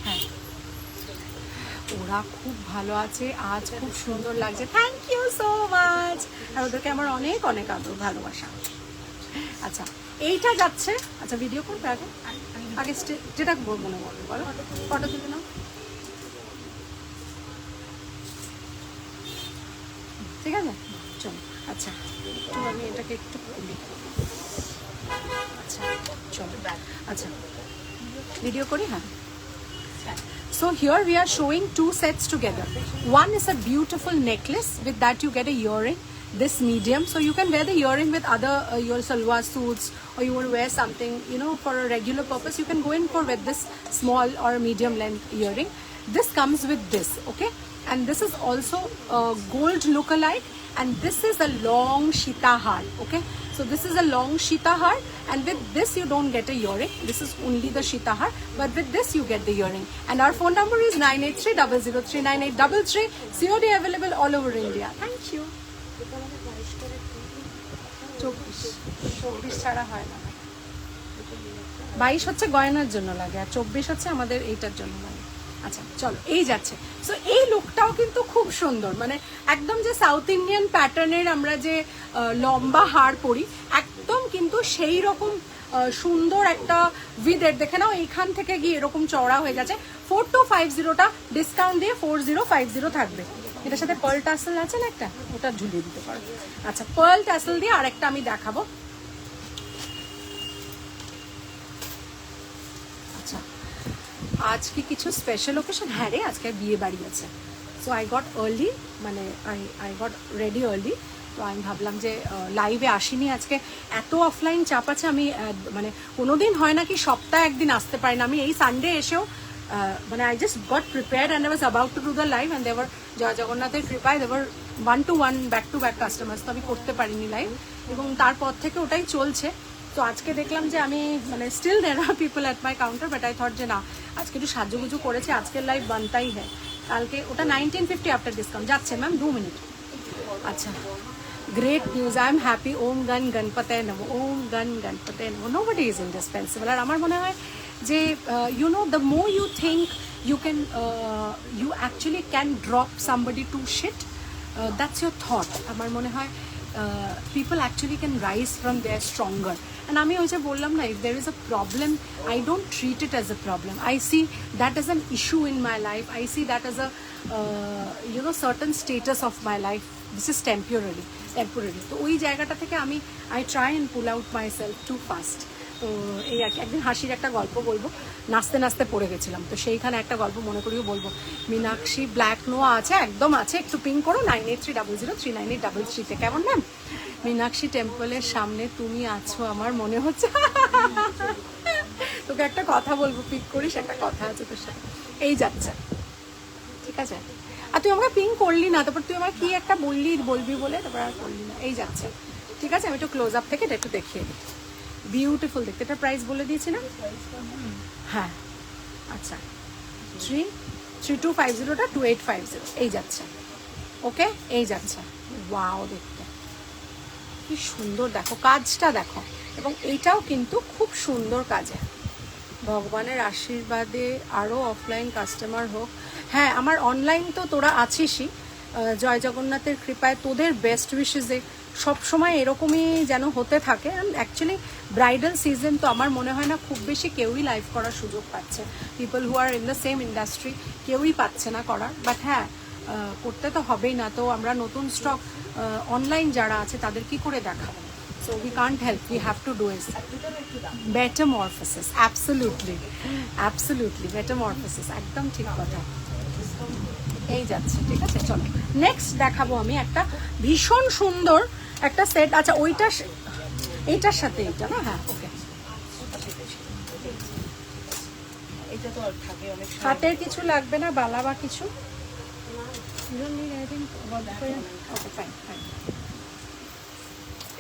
হ্যাঁ, ওরা খুব ভালো আছে, আজ খুব সুন্দর লাগছে। Thank you so much. আর ওদেরকে আমার অনেক অনেক আদর ভালোবাসা। আচ্ছা, এইটা যাচ্ছে। আচ্ছা, ভিডিও করবে আগে আগে যেটা মনে বলো, বলো। ফটো তুলে নাও, ঠিক আছে? চলো। আচ্ছা, একটু আমি এটাকে একটু খুলি। আচ্ছা চলো, আচ্ছা ভিডিও করি। হ্যাঁ, so here we are showing 2 sets together. One is a beautiful necklace, with that you get a earring, this medium, so you can wear the earring with other your salwar suits, or you want to wear something, you know, for a regular purpose, you can go in for with this small or medium length earring. This comes with this, okay? And this is also gold look-alike, and this is a long shita har, okay? So this is a long shita har, and with this you don't get a earring. This is only the shita har, but with this you get the earring. And our phone number is 9830039833. COD available all over India. Thank you. 24 ছাড়া হয় না। 22 হচ্ছে গয়নার জন্য লাগে, আর 24 হচ্ছে আমাদের এইটার জন্য লাগে। আচ্ছা চলো, এই যাচ্ছে। সো এই লুকটাও কিন্তু খুব সুন্দর, মানে একদম যে সাউথ ইন্ডিয়ান প্যাটার্নের আমরা যে লম্বা হার পরি, একদম কিন্তু সেই রকম সুন্দর একটা উইথের। দেখে নাও, এইখান থেকে গিয়ে এরকম চওড়া হয়ে গেছে। 4250টা ডিসকাউন্ট দিয়ে 4050 থাকবে। এটার সাথে পার্ল টাসেল আছে না একটা, ওটা ঝুলিয়ে দিতে পারবো। আচ্ছা, পার্ল টাসেল দিয়ে আরেকটা আমি দেখাবো। আচ্ছা, আজকে কিছু স্পেশাল ওকেশন? হ্যাঁ রে, আজকে বিয়ে বাড়ি আছে। সো আই গট আর্লি, মানে আই গট রেডি আর্লি। তো আমি ভাবলাম যে লাইভে আসিনি আজকে, এত অফলাইন চাপ আছে। আমি মানে কোনোদিন হয় না কি সপ্তাহে একদিন আসতে পারি না। আমি এই সানডে এসেও মানে I just got prepared and I was about to do the live, and দেওয়ার জয় জগন্নাথের কৃপায় দেওয়ার 1-to-1 back to back customers, তো আমি করতে পারিনি লাইভ, এবং তারপর থেকে ওটাই চলছে। তো আজকে দেখলাম যে আমি মানে still there are people at my counter, but I thought যে না, আজকে একটু সাজুগুজু করেছে, আজকের লাইভ বানতাই হ্যাঁ। কালকে ওটা 1950 আফটার ডিসকাউন্ট যাচ্ছে ম্যাম, 2 মিনিট। আচ্ছা, great news, I am happy. ওম গণ গণপতে নমঃ, ওম গণ গণপতে নমঃ। Nobody is ইন্ডিসপেন্সিবল। আর আমার মনে হয় যে you know, the more you think you can you actually can drop somebody to shit, that's your thought. আমার মনে হয় people actually can rise from there stronger. And আমি ওই যে বললাম না, if there is a problem, I don't treat it as a problem. I see that as an issue in my life. I see that as a you know, certain status of my life. This is temporary. তো ওই জায়গাটা থেকে আমি I try and pull out myself too fast. তো এই আর কি। একদিন হাসির একটা গল্প বলবো, নাচতে নাচতে পড়ে গেছিলাম, তো সেইখানে একটা গল্প মনে করিও বলবো। মীনাক্ষী ব্ল্যাক নোয়া আছে, একদম আছে, একটু পিং করো 9830039833 কেমন ম্যাম? মীনাক্ষী টেম্পলের সামনে তুমি আছো আমার মনে হচ্ছে। তোকে একটা কথা বলবো, পিক করিস, একটা কথা আছে তোর সাথে। এই যাচ্ছে, ঠিক আছে? আর তুই আমাকে পিং করলি না, তারপর তুই আমার কি একটা বলবি বলে তারপর আর করলি না। এই যাচ্ছে, ঠিক আছে, আমি একটু ক্লোজ আপ থেকে এটা একটু দেখিয়ে দিই। বিউটিফুল দেখতে। এটা প্রাইস বলে দিয়েছি না? হ্যাঁ, আচ্ছা, 3250টা 2850 এই যাচ্ছে। ওকে, এই যাচ্ছে। ওয়াও, দেখতে কি সুন্দর, দেখো কাজটা দেখো, এবং এইটাও কিন্তু খুব সুন্দর কাজে। ভগবানের আশীর্বাদে আরও অফলাইন কাস্টমার হোক। হ্যাঁ, আমার অনলাইন তো তোরা আছিসই, জয় জগন্নাথের কৃপায় তোদের বেস্ট উইশেসে সবসময় এরকমই যেন হতে থাকে। অ্যাকচুয়ালি ব্রাইডাল সিজন তো আমার মনে হয় না খুব বেশি কেউই লাইভ করার সুযোগ পাচ্ছে। People who are in the same industry কেউই পাচ্ছে না করার, বাট হ্যাঁ করতে তো হবেই না। তো আমরা নতুন স্টক অনলাইন যারা আছে তাদের কি করে দেখাবো? So we can't help, we have to do it. Metamorphosis, absolutely metamorphosis, একদম ঠিক কথা। এই যাচ্ছে, ঠিক আছে, চলো নেক্সট দেখাবো আমি একটা ভীষণ সুন্দর একটা সেট। আচ্ছা, ওইটা এইটার সাথে এইটা না? হ্যাঁ, ওকে। এটা তো আর থাকে অনেক সময়। হাতের কিছু লাগবে না, বালা বা কিছু? ওকে, fine.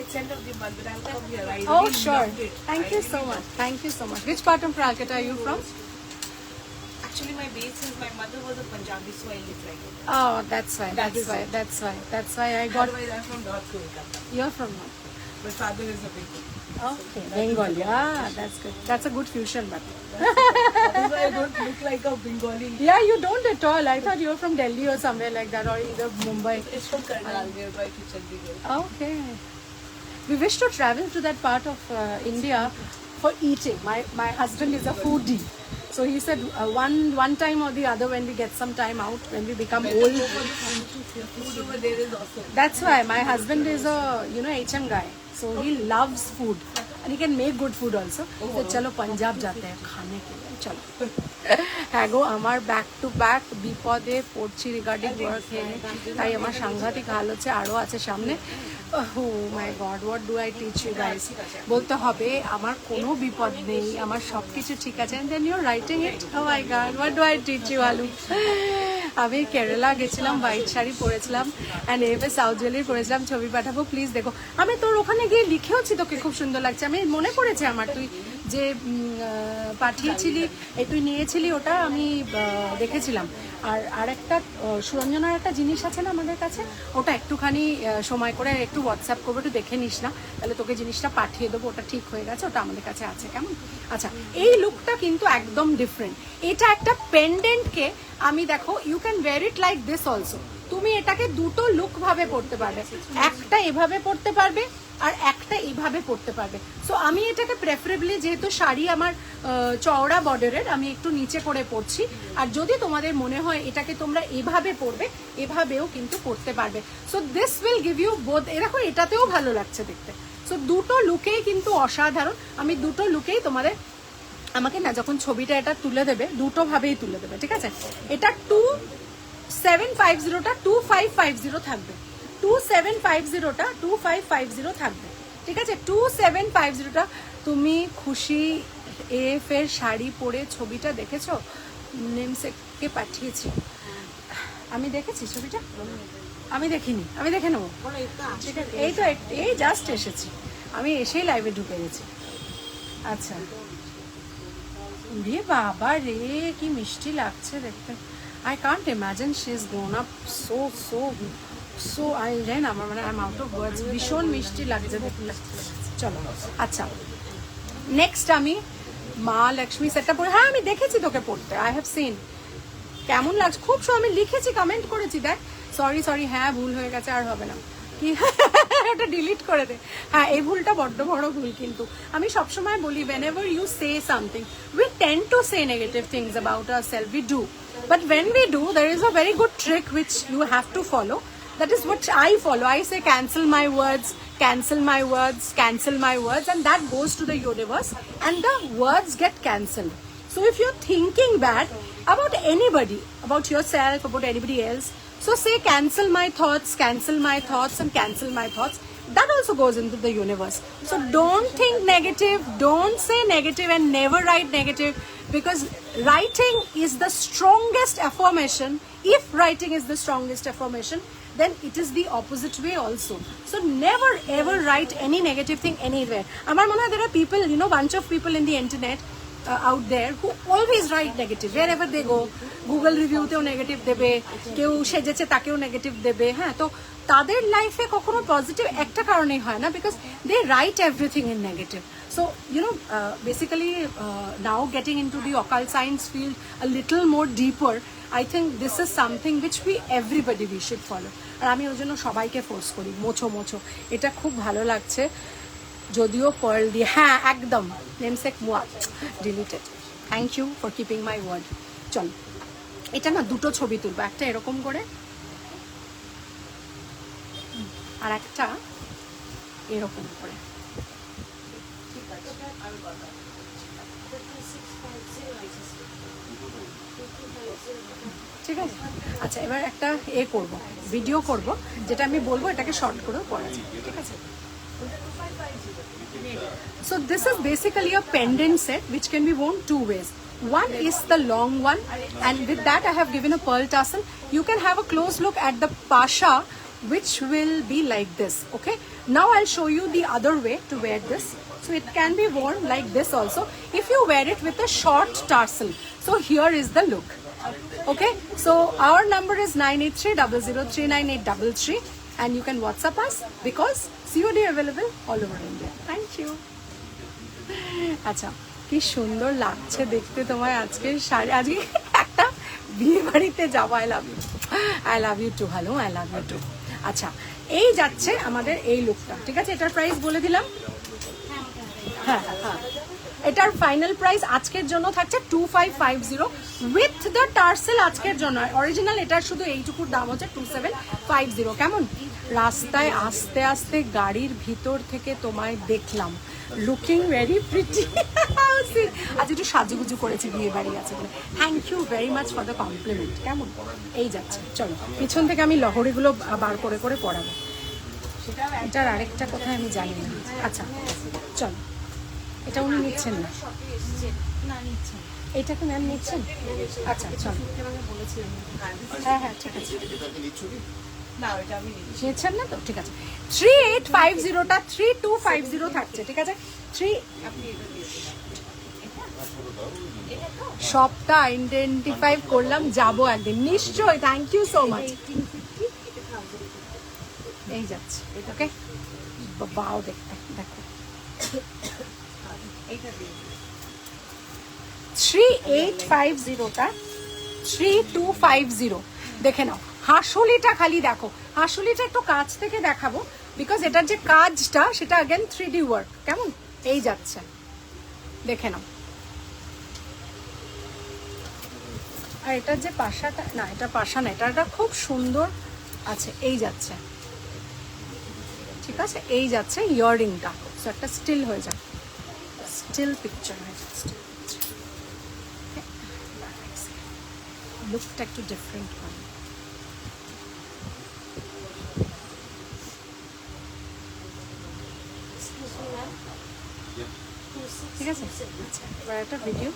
It's end of the month, but I'll come here. I Oh, really sure. loved it. Thank you so much. Thank you so much. Which part of Calcutta are you from? Actually, my base is my mother was a Punjabi, so I live like it. Oh, that's why. That is it. That's why I got. Otherwise, I'm from North Kolkata. You're from North. My father is a big one. Okay, Bengali. Ah, that's good. That's a good fusion, but. That's why I don't look like a Bengali. Yeah, you don't at all. I thought you were from Delhi or somewhere like that, or either Mumbai. It's from Karnal, nearby to Chandigarh. Okay. We wish to travel to that part of India for eating. My husband is a foodie, so he said one time or the other when we get some time out, when we become old. Food over there is awesome. That's why my husband is a HM guy, so he loves food and he can make good food also. So chalo Punjab jate hain khane ke liye, chalo. হ্যাঁ গো, আমার back to back বিপদে পড়ছি regarding work নিয়ে, তাই আমার সাংঘাতিক হাল হচ্ছে, আরও আছে সামনে। Oh my god, what do I teach you guys? বলতে হবে আমার কোনো বিপদ নেই, আমার সব কিছু ঠিক আছে। And then you are writing it, oh my god, what do I teach you aloo? আমি কেরালা গেছিলাম, হোয়াইট শাড়ি পরেছিলাম অ্যান্ড এফে সাউথ জুয়েলারি পরেছিলাম, ছবি পাঠাবো প্লিজ দেখো। আমি তোর ওখানে গিয়ে লিখেওছি তোকে, খুব সুন্দর লাগছে। আমি মনে পড়েছে আমার, তুই যে পাঠিয়েছিলি, তুই নিয়েছিলি ওটা আমি দেখেছিলাম। আর একটা সুরঞ্জনার একটা জিনিস আছে না আমাদের কাছে, ওটা একটুখানি সময় করে একটু হোয়াটসঅ্যাপ করবো, একটু দেখে নিস না, তাহলে তোকে জিনিসটা পাঠিয়ে দেবো। ওটা ঠিক হয়ে গেছে, ওটা আমাদের কাছে আছে, কেমন? আচ্ছা, এই লুকটা কিন্তু একদম ডিফারেন্ট। এটা একটা পেন্ডেন্টকে আমি দেখো, you can wear it like this also. তুমি এটাকে দুটো লুক ভাবে পরতে পারবে, একটা এভাবে পরতে পারবে আর একটা এইভাবে পরতে পারবে। সো আমি এটাকে প্রেফারেবলি, যেহেতু শাড়ি আমার চওড়া বর্ডারের, আমি একটু নিচে করে পরছি। আর যদি তোমাদের মনে হয় এটাকে তোমরা এভাবে পরবে, এভাবেও কিন্তু পরতে পারবে। So this will give you both. এরকম এটাতেও ভালো লাগছে দেখতে। সো দুটো লুকেই কিন্তু অসাধারণ। আমি দুটো লুকেই তোমাদের, আমাকে না যখন ছবিটা এটা তুলে দেবে, দুটো ভাবেই তুলে দেবে, ঠিক আছে? এটা 2750টা 2550 থাকবে, 2750টা 2550 থাকবে, ঠিক আছে? 2750টা। তুমি খুশি এফ এর শাড়ি পরে ছবিটা দেখেছো? নেমসেককে পাঠিয়েছি, আমি দেখেছি ছবিটা, আমি দেখিনি, আমি দেখে নেবো, ঠিক আছে? এই তো এই জাস্ট এসেছি, আমি এসেই লাইভে ঢুকে গেছি। আচ্ছা, রে বাবা রে, কি মিষ্টি লাগছে দেখতে। I can't imagine she's grown up so I জানি না, আমার মানে I'm out of words, ভীষণ মিষ্টি লাগছে দেখতে। চলো, আচ্ছা, নেক্সট আমি মা লক্ষ্মী সেটটা পরে, হ্যাঁ আমি দেখেছি তোকে পড়তে, আই হ্যাভ সিন, কেমন লাগছে খুব। আমি লিখেছি, কমেন্ট করেছি, দেখ। সরি, হ্যাঁ ভুল হয়ে গেছে, আর হবে না, কি ওটা ডিলিট করে দে। হ্যাঁ, এই ভুলটা বড্ড বড় ভুল। কিন্তু আমি সবসময় বলি, whenever you say something, we tend to say negative things about ourselves, we do, but when we do, there is a very good trick which you have to follow. That is what I follow. I say cancel my words, cancel my words, cancel my words, and that goes to the universe and the words get cancelled. So if you're thinking bad about anybody, about yourself, about anybody else, so say cancel my thoughts, and cancel my thoughts, that also goes into the universe. So don't think negative, don't say negative, and never write negative, because writing is the strongest affirmation. If writing is the strongest affirmation, then it is the opposite way also. So never ever write any negative thing anywhere. Amar mona, there are people, you know, bunch of people in the internet out there who always write negative wherever they go. Google review তেও negative দেবে, কেউ সেজেছে তাকেও negative দেবে, হ্যাঁ। তো তাদের লাইফে কখনো পজিটিভ একটা কারণেই হয় না, because they write everything in negative. So, you know, basically now getting into the occult science field a little more deeper, I think this is something which everybody should follow. আর আমি ওই জন্য সবাইকে force করি, মোছো মোছো, এটা খুব ভালো লাগছে, যদিও পার্ল দিয়ে, হ্যাঁ একদম নেমসেক মুয়া deleted, thank you for keeping my word. চল, এটা না দুটো ছবি তুলবো, একটা এরকম করে আর একটা এরকম করে. ঠিক আছে, আচ্ছা এবার একটা করব, ভিডিও করব, যেটা আমি বলবো এটাকে শর্ট করেও পড়া যায়, ঠিক আছে? So this is basically a pendant set which can be worn two ways. One is the long one, and with that I have given a pearl tassel. You can have a close look at the pasha, which will be like this. Okay, now I'll show you the other way to wear this. So it can be worn like this also if you wear it with a short tassel. So here is the look. Okay, so our number is 9830039833, and you can WhatsApp us because COD available all over India. Thank you. আচ্ছা, কি সুন্দর লাগছে দেখতে তোমার আজকের শাড়ি, আজকে একটা বিয়ে বাড়িতে যাবো. I love you too, hello, I love you too. আচ্ছা, এই যাচ্ছে আমাদের এই লুকটা, ঠিক আছে? এটার প্রাইস বলে দিলাম, হ্যাঁ হ্যাঁ, এটার ফাইনাল প্রাইস আজকের জন্য থাকছে 2550 উইথ দ্য টার্সেল আজকের জন্য। অরিজিনাল এটার শুধু এইটুকুর দাম হচ্ছে 2750। কেমন? রাস্তায় আস্তে আস্তে গাড়ির ভিতর থেকে তোমায় দেখলাম, লুকিং ভেরি প্রিটি। আজ একটু সাজুগুজু করেছি, বিয়ে বাড়ি আছে বলে। Thank you very much for the compliment. কেমন? এই যাচ্ছে, চলো পিছন থেকে আমি লহরিগুলো বার করে করে পড়াবো। এটার আরেকটা কোথায় আমি জানি না। আচ্ছা চলো, এটা উনি নিচ্ছেন না, এইটা কি ম্যাম নিচ্ছেন? আচ্ছা চলো, হ্যাঁ হ্যাঁ ঠিক আছে, নিচ্ছেন না তো? ঠিক আছে, 3850টা 3250 থাকছে, ঠিক আছে? সবটা আইডেন্টিফাই করলাম, যাবো একদিন নিশ্চয়ই। Thank you so much. এই যাচ্ছে, ওকে, বাও দেখতে, দেখো 3850টা 3250 দেখে নাও। হাসুলিটা খালি দেখো, হাসুলিটা একটু কাছ থেকে দেখাবো বিকজ এটার যে কাজটা সেটা अगेन 3D ওয়ার্ক। কেমন? এই যাচ্ছে, দেখে নাও। আর এটার যে পাশাটা, না এটা পাশা না, এটা খুব সুন্দর আছে। এই যাচ্ছে, ঠিক আছে, এই যাচ্ছে ইয়াররিংটা, সো একটা স্টিল হয়ে যায়, স্টিল পিকচার হয়ে যায়, স্টিল পিকচার। লুকটা একটু ডিফারেন্ট হয়। ঠিক আছে, আচ্ছা এবার একটা ভিডিও।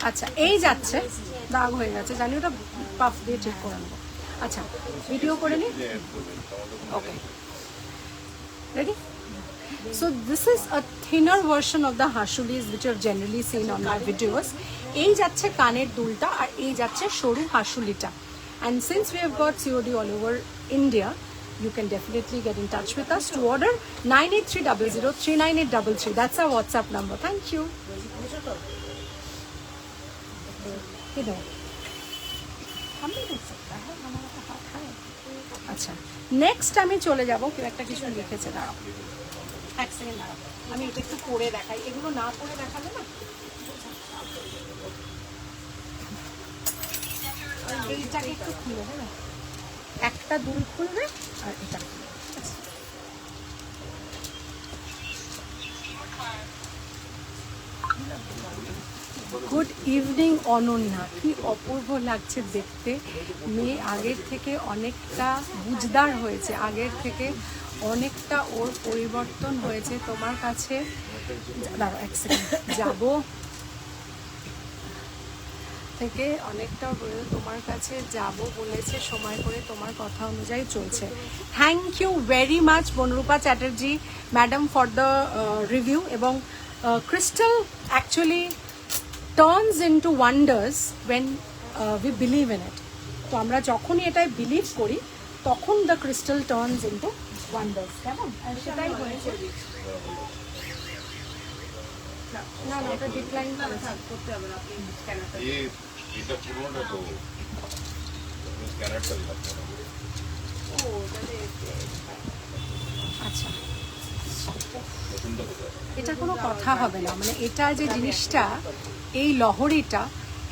আচ্ছা এই যাচ্ছে, দাগ হয়ে গেছে জানি, ওটা পাফ দিয়ে ঠিক করে নেবো। আচ্ছা ভিডিও করে নি, ওকে ready? So this is a thinner version of the hashulis which are generally seen on my videos. এই যাচ্ছে কানের দুলটা, আর এই যাচ্ছে সরু হাসুলিটা। And since we have got COD all over India, you can definitely get in touch with us to order 9830039833. That's our WhatsApp number. Thank you. আচ্ছা next আমি চলে যাব, কেউ একটা কিছু লিখেছে, দাঁড়াও এক সেকেন্ড দাঁড়াও, আমি এটা একটু পরে দেখাই, এগুলো না পরে দেখালে না। এইটাকে একটু খুলে দেবে, একটা দুল খুলবে আর এটা খুলবে। গুড ইভিনিং অনন্যা, কি অপূর্ব লাগছে দেখতে। মেয়ে আগের থেকে অনেকটা বুঝদার হয়েছে, আগের থেকে অনেকটা ওর পরিবর্তন হয়েছে। তোমার কাছে দাঁড়াও এক সেকেন্ড, যাবো থেকে অনেকটা তোমার কাছে যাব বলেছে, সময় করে তোমার কথা অনুযায়ী চলছে। Thank you very much Bonrupa Chatterjee madam for the review. এবং crystal actually turns into wonders when we believe in it. তো আমরা যখনই এটাই বিলিভ করি তখন the crystal turns into wonders, কেমন? আর সেটাই হয়েছে। না না, ওটা ডিক্লাইন করতে হবে না, আপনি স্ক্যানারটা এটা পুরোটা তো স্ক্যানারটা লাগবে না। আচ্ছা, নতুনটা কোথায়? এটা কোনো কথা হবে না, মানে এটা যে জিনিসটা, এই লহরীটা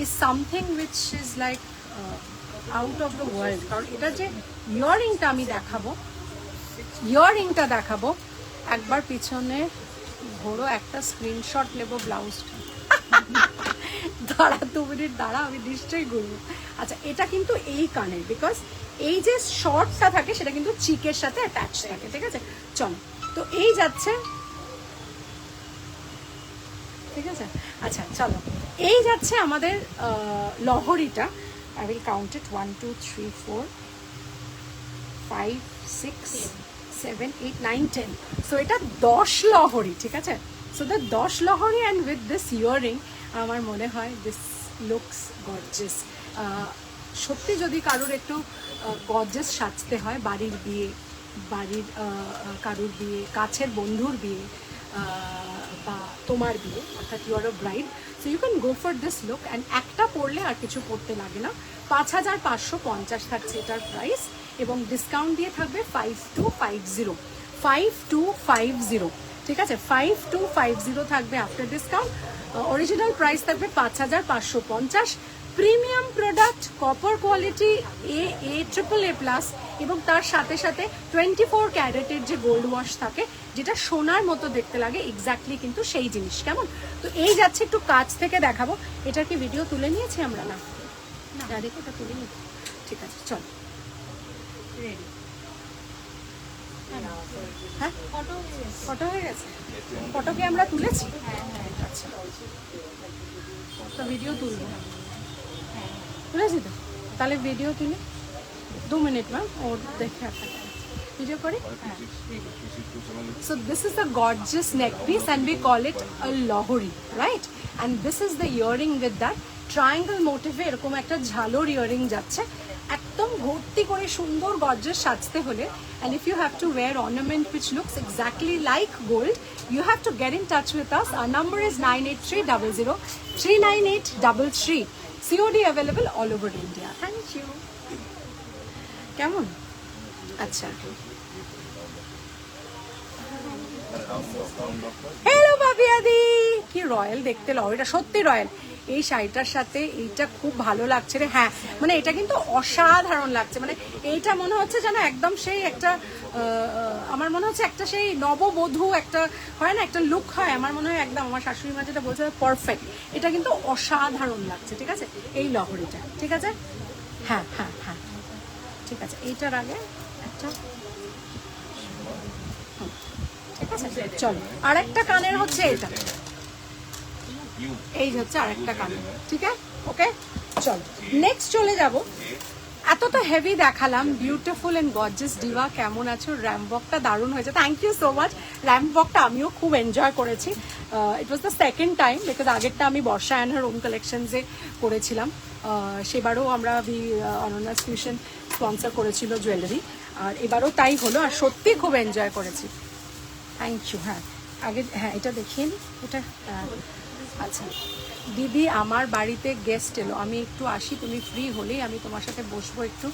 is something which is like out of the world. কারণ এটা যে ইয়াররিংটা আমি দেখাবো, ইয়াররিংটা দেখাবো, একবার পিছনে ঘোরো, একটা স্ক্রিনশট নেব ব্লাউজটা। দাঁড়া 2 মিনিট দাঁড়া, আমি নিশ্চয়ই ঘুরবো। আচ্ছা, এটা কিন্তু এই কানের, বিকজ এই যে শর্টটা থাকে সেটা কিন্তু চিকের সাথে অ্যাটাচ থাকে, ঠিক আছে? চলো, তো এই যাচ্ছে, ঠিক আছে? আচ্ছা চলো, এই যাচ্ছে আমাদের লহরীটা। I will count it 1 2 3 4 5 6 7 8 9 10। So এটা 10 লহরী, ঠিক আছে? So the 10 Lahari and with this earring আমার মনে হয় দিস লুকস গর্জিয়াস। সত্যি যদি কারোর একটু গর্জিয়াস সাজতে হয়, বাড়ির বিয়ে, বাড়ির কারোর বিয়ে, কাছের বন্ধুর বিয়ে, বা তোমার বিয়ে, অর্থাৎ you are a bride, so you can go for this look. And একটা পরলে আর কিছু পরতে লাগে না। 5550 থাকছে এটার প্রাইস, এবং ডিসকাউন্ট দিয়ে থাকবে 5250, 5250, ঠিক আছে? 5250 থাকবে আফটার ডিসকাউন্ট। অরিজিনাল প্রাইস থাকবে 5550। Premium product, copper quality, AAA+, এবং তার সাথে সাথে 24 ক্যারেটের যে গোল্ড ওয়াশ থাকে, যেটা সোনার মতো দেখতে লাগে, এক্স্যাক্টলি কিন্তু সেই জিনিস, কেমন? তো এই যাচ্ছে, একটু কাছ থেকে দেখাবো। এটার কি ভিডিও তুলে নিয়েছি আমরা? না না, দেখো এটা তুলে নিই, ঠিক আছে? চল, রেডি। হ্যাঁ, ফটো হয়ে গেছে। ফটো কি আমরা তুলেছি? আচ্ছা, তো ভিডিও তুলবো, তুলেছি তো? তাহলে ভিডিও তুলি 2 মিনিট ম্যাম, ওর দেখে একটা ভিডিও করি। So this is the gorgeous neck piece and we call it a lohori, right? And this is the earring with that triangle motif এ এরকম একটা ঝালর ইয়ারিং যাচ্ছে, একদম ভর্তি করে সুন্দর গর্জিয়াস সাজতে হলে। And if you have to wear ornament which looks exactly like gold, you have to get in touch with us. Our number is 98300 39833. COD available all over India. Thank you. কেমন? আচ্ছা, hello ভাবিয়াদি, কি royal দেখতে, লহরিটা সত্যি royal. এই শাড়িটার সাথে এইটা খুব ভালো লাগছে রে। হ্যাঁ, মানে এটা কিন্তু অসাধারণ লাগছে। মানে এইটা মনে হচ্ছে যেন একদম সেই একটা, আমার মনে হচ্ছে একটা সেই নববধূ একটা হয় না, একটা লুক হয়, আমার মনে হয় একদম, আমার শাশুড়ি মা যেটা বলছে পারফেক্ট। এটা কিন্তু অসাধারণ লাগছে, ঠিক আছে? এই লহরিটা, ঠিক আছে? হ্যাঁ হ্যাঁ হ্যাঁ, ঠিক আছে। এইটার আগে একটা, ঠিক আছে? চলো, আর একটা কানের হচ্ছে এটা, এই হচ্ছে আর একটা কানের, ঠিক আছে? ওকে, চলো নেক্সট চলে যাব। এত তো হেভি দেখালাম, বিউটিফুল এন্ড গর্জিয়াস ডিভা, কেমন আছো? র্যাম্প ওয়াকটা দারুণ হয়েছে, thank you so much. Ramp ওয়াকটা আমিও খুব এনজয় করেছি। It was the second time, because আগেরটা আমি বর্ষা অ্যান্ড হার ওন কালেকশনসে করেছিলাম। সেবারও আমরা অনন্যাস ফিউশন স্পন্সর করেছিল জুয়েলারি, আর এবারও তাই হলো, আর সত্যি খুব এনজয় করেছি। Thank you. হ্যাঁ, আগে হ্যাঁ এটা দেখিয়ে নিই, এটা আচ্ছা। দিদি, আমার বাড়িতে গেস্ট এলো, আমি একটু আসি, তুমি ফ্রি হলেই আমি তোমার সাথে বসবো একটু।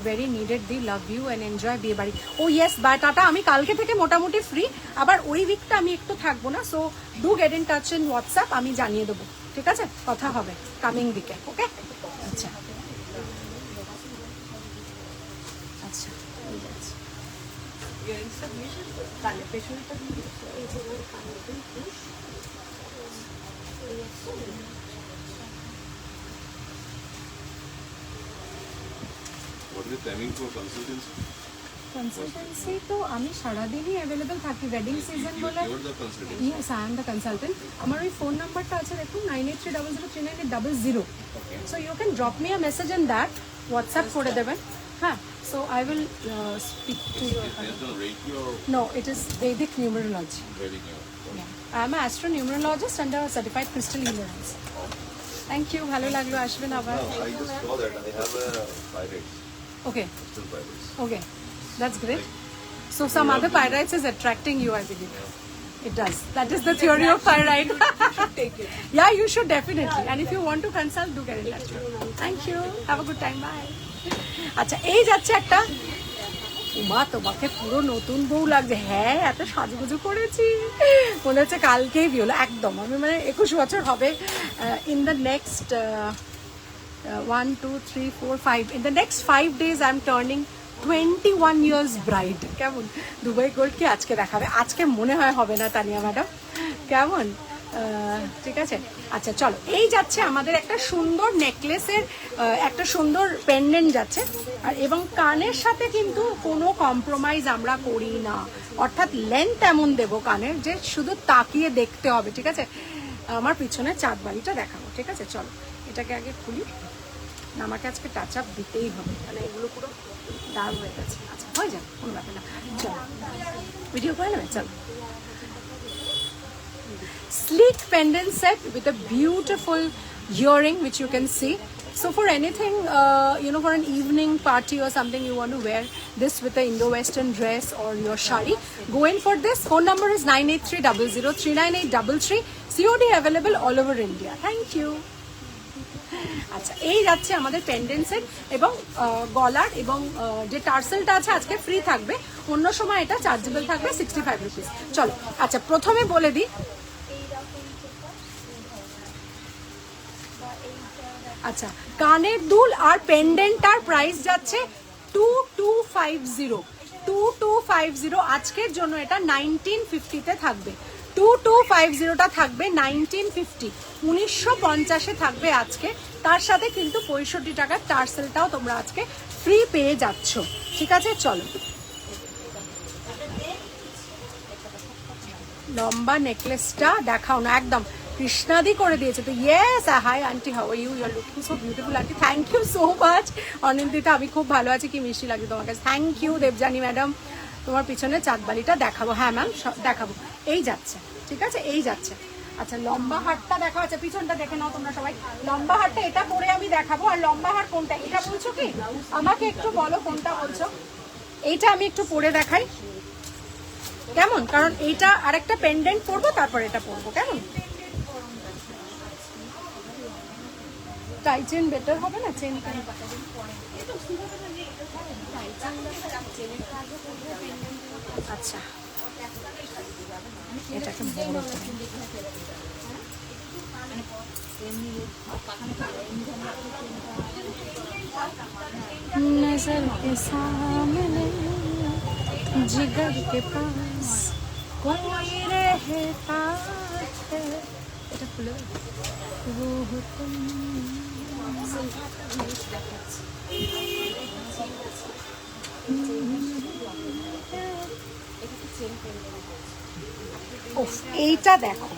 ভেরি নিডেড দি, লাভ ইউ অ্যান্ড এনজয় বিয়ে বাড়ি। ও ইয়েস, বাই টাটা। আমি কালকে থেকে মোটামুটি ফ্রি, আবার ওই উইকটা আমি একটু থাকবো না। So do get in touch in WhatsApp, আমি জানিয়ে দেবো, ঠিক আছে? কথা হবে কামিং উইকে, ওকে? আচ্ছা আচ্ছা, ঠিক আছে। ইয়ারিং সাবমিশন কানে পেছনেটা দিয়ে you coming for consultancy? Consultancy তো আমি সারাদিনই অ্যাভেলেবেল থাকি ওয়েডিং সিজন বলে। You're the consultant. Yes I am the consultant. আমার ওই ফোন নাম্বারটা আছে দেখুন 9830039800। So you can drop me a message in that, WhatsApp করে দেবেন। হ্যাঁ, so I will speak to you. Based on Reiki or no, it is Vedic numerology. Vedic? I am an astronumerologist and a certified crystal healer. Thank you. ভালো লাগলো, আসবেন আবার। No, I just saw that they have a pirates, Okay, still pirates. okay, that's great. So some other pyrites is attracting you, I believe. It does. That is the theory of pyrite. Take it. Yeah, you should definitely. And if you want to consult, do get in touch. Thank you. Have a good time. Bye. আচ্ছা, এই যাচ্ছে একটা। মা, তোমাকে পুরো নতুন বউ লাগছে। হ্যাঁ, এত সাজুগুজু করেছি, মনে হচ্ছে কালকেই বিয়ে হলো। একদম আমি মানে 21 বছর হবে। In the next 1 2 3 4 5 in the next 5 days I am turning 21 years bride. কেমন? দুবাই গোল্ড কি আজকে দেখাবে? আজকে মনে হয় হবে না তানিয়া ম্যাডাম, কেমন? ঠিক আছে, আচ্ছা চলো। এই যাচ্ছে আমাদের একটা সুন্দর নেকলেসের একটা সুন্দর পেন্ডেন্ট যাচ্ছে, আর এবং কানের সাথে কিন্তু কোনো কম্প্রোমাইজ আমরা করি না, অর্থাৎ লেন্থ এমন দেবো কানের যে শুধু তাকিয়ে দেখতে হবে। ঠিক আছে, আমার পিছনে চাঁদ বাড়িটা দেখাবো। ঠিক আছে, চলো এটাকে আগে খুলি। না, আমাকে আজকে টাচ আপ দিতেই হবে, মানে এগুলো পুরো ডার্ক হয়ে গেছে। আচ্ছা, হয়ে যাবে, কোনো ব্যাপার না। চলো ভিডিও করে নেবে, চলো। Sleek pendant set with a beautiful earring which you can see. So for anything, for an evening party or something you want to wear this with the Indo-Western dress or your shari, go in for this. Phone number is 9830039833. COD available all over India. Thank you. আচ্ছা, এই যাচ্ছে আমাদের pendant set এবং গলার এবং যে টার্সেলটা আছে আজকে ফ্রি থাকবে, অন্য সময় এটা চার্জেবল থাকবে 65 রুপিস। চলো, আচ্ছা প্রথমে বলে দিই, আচ্ছা কানের দুল আর পেন্ডেন্টটার প্রাইস যাচ্ছে 2250 আজকের জন্য। এটা 1950-তে থাকবে, 2250টা থাকবে 1950, 1950-এ থাকবে আজকে। তার সাথে কিন্তু 65 টাকার টার্সেলটাও তোমরা আজকে ফ্রি পেয়ে যাচ্ছ। ঠিক আছে, চলো। লম্বা নেকলেসটা দেখাও না, একদম কৃষ্ণাদি করে দিয়েছে তো। Yes, hi aunty, how are you? You are looking so beautiful aunty. Thank you so much Anindita, আমি খুব ভালো আছি। কি মিষ্টি লাগছে তোমার কাছে। Thank you Debjani madam. তোমার পিছনে চাঁদবালিটা দেখাবো। হ্যাঁ ম্যাম, দেখাবো। এই যাচ্ছে, ঠিক আছে, এই যাচ্ছে। আচ্ছা, লম্বা হারটা দেখা আছে, পিছনটা দেখে নাও তোমরা সবাই। লম্বা হারটা এটা পরে আমি দেখাবো। আর লম্বা হার কোনটা, এটা বলছো কি? আমাকে একটু বলো কোনটা বলছো। এইটা আমি একটু পরে দেখাই, কেমন? কারণ এইটা আরেকটা পেন্ডেন্ট পরবো, তারপর এটা পরবো, কেমন? টাই চেন বেটার হবে না? চেন আচ্ছা, এটাকে বড় নজর কে সামনে জিগর কে পাস কোই রহতা है। এটা খুলে রূহ তুম এইটা দেখো,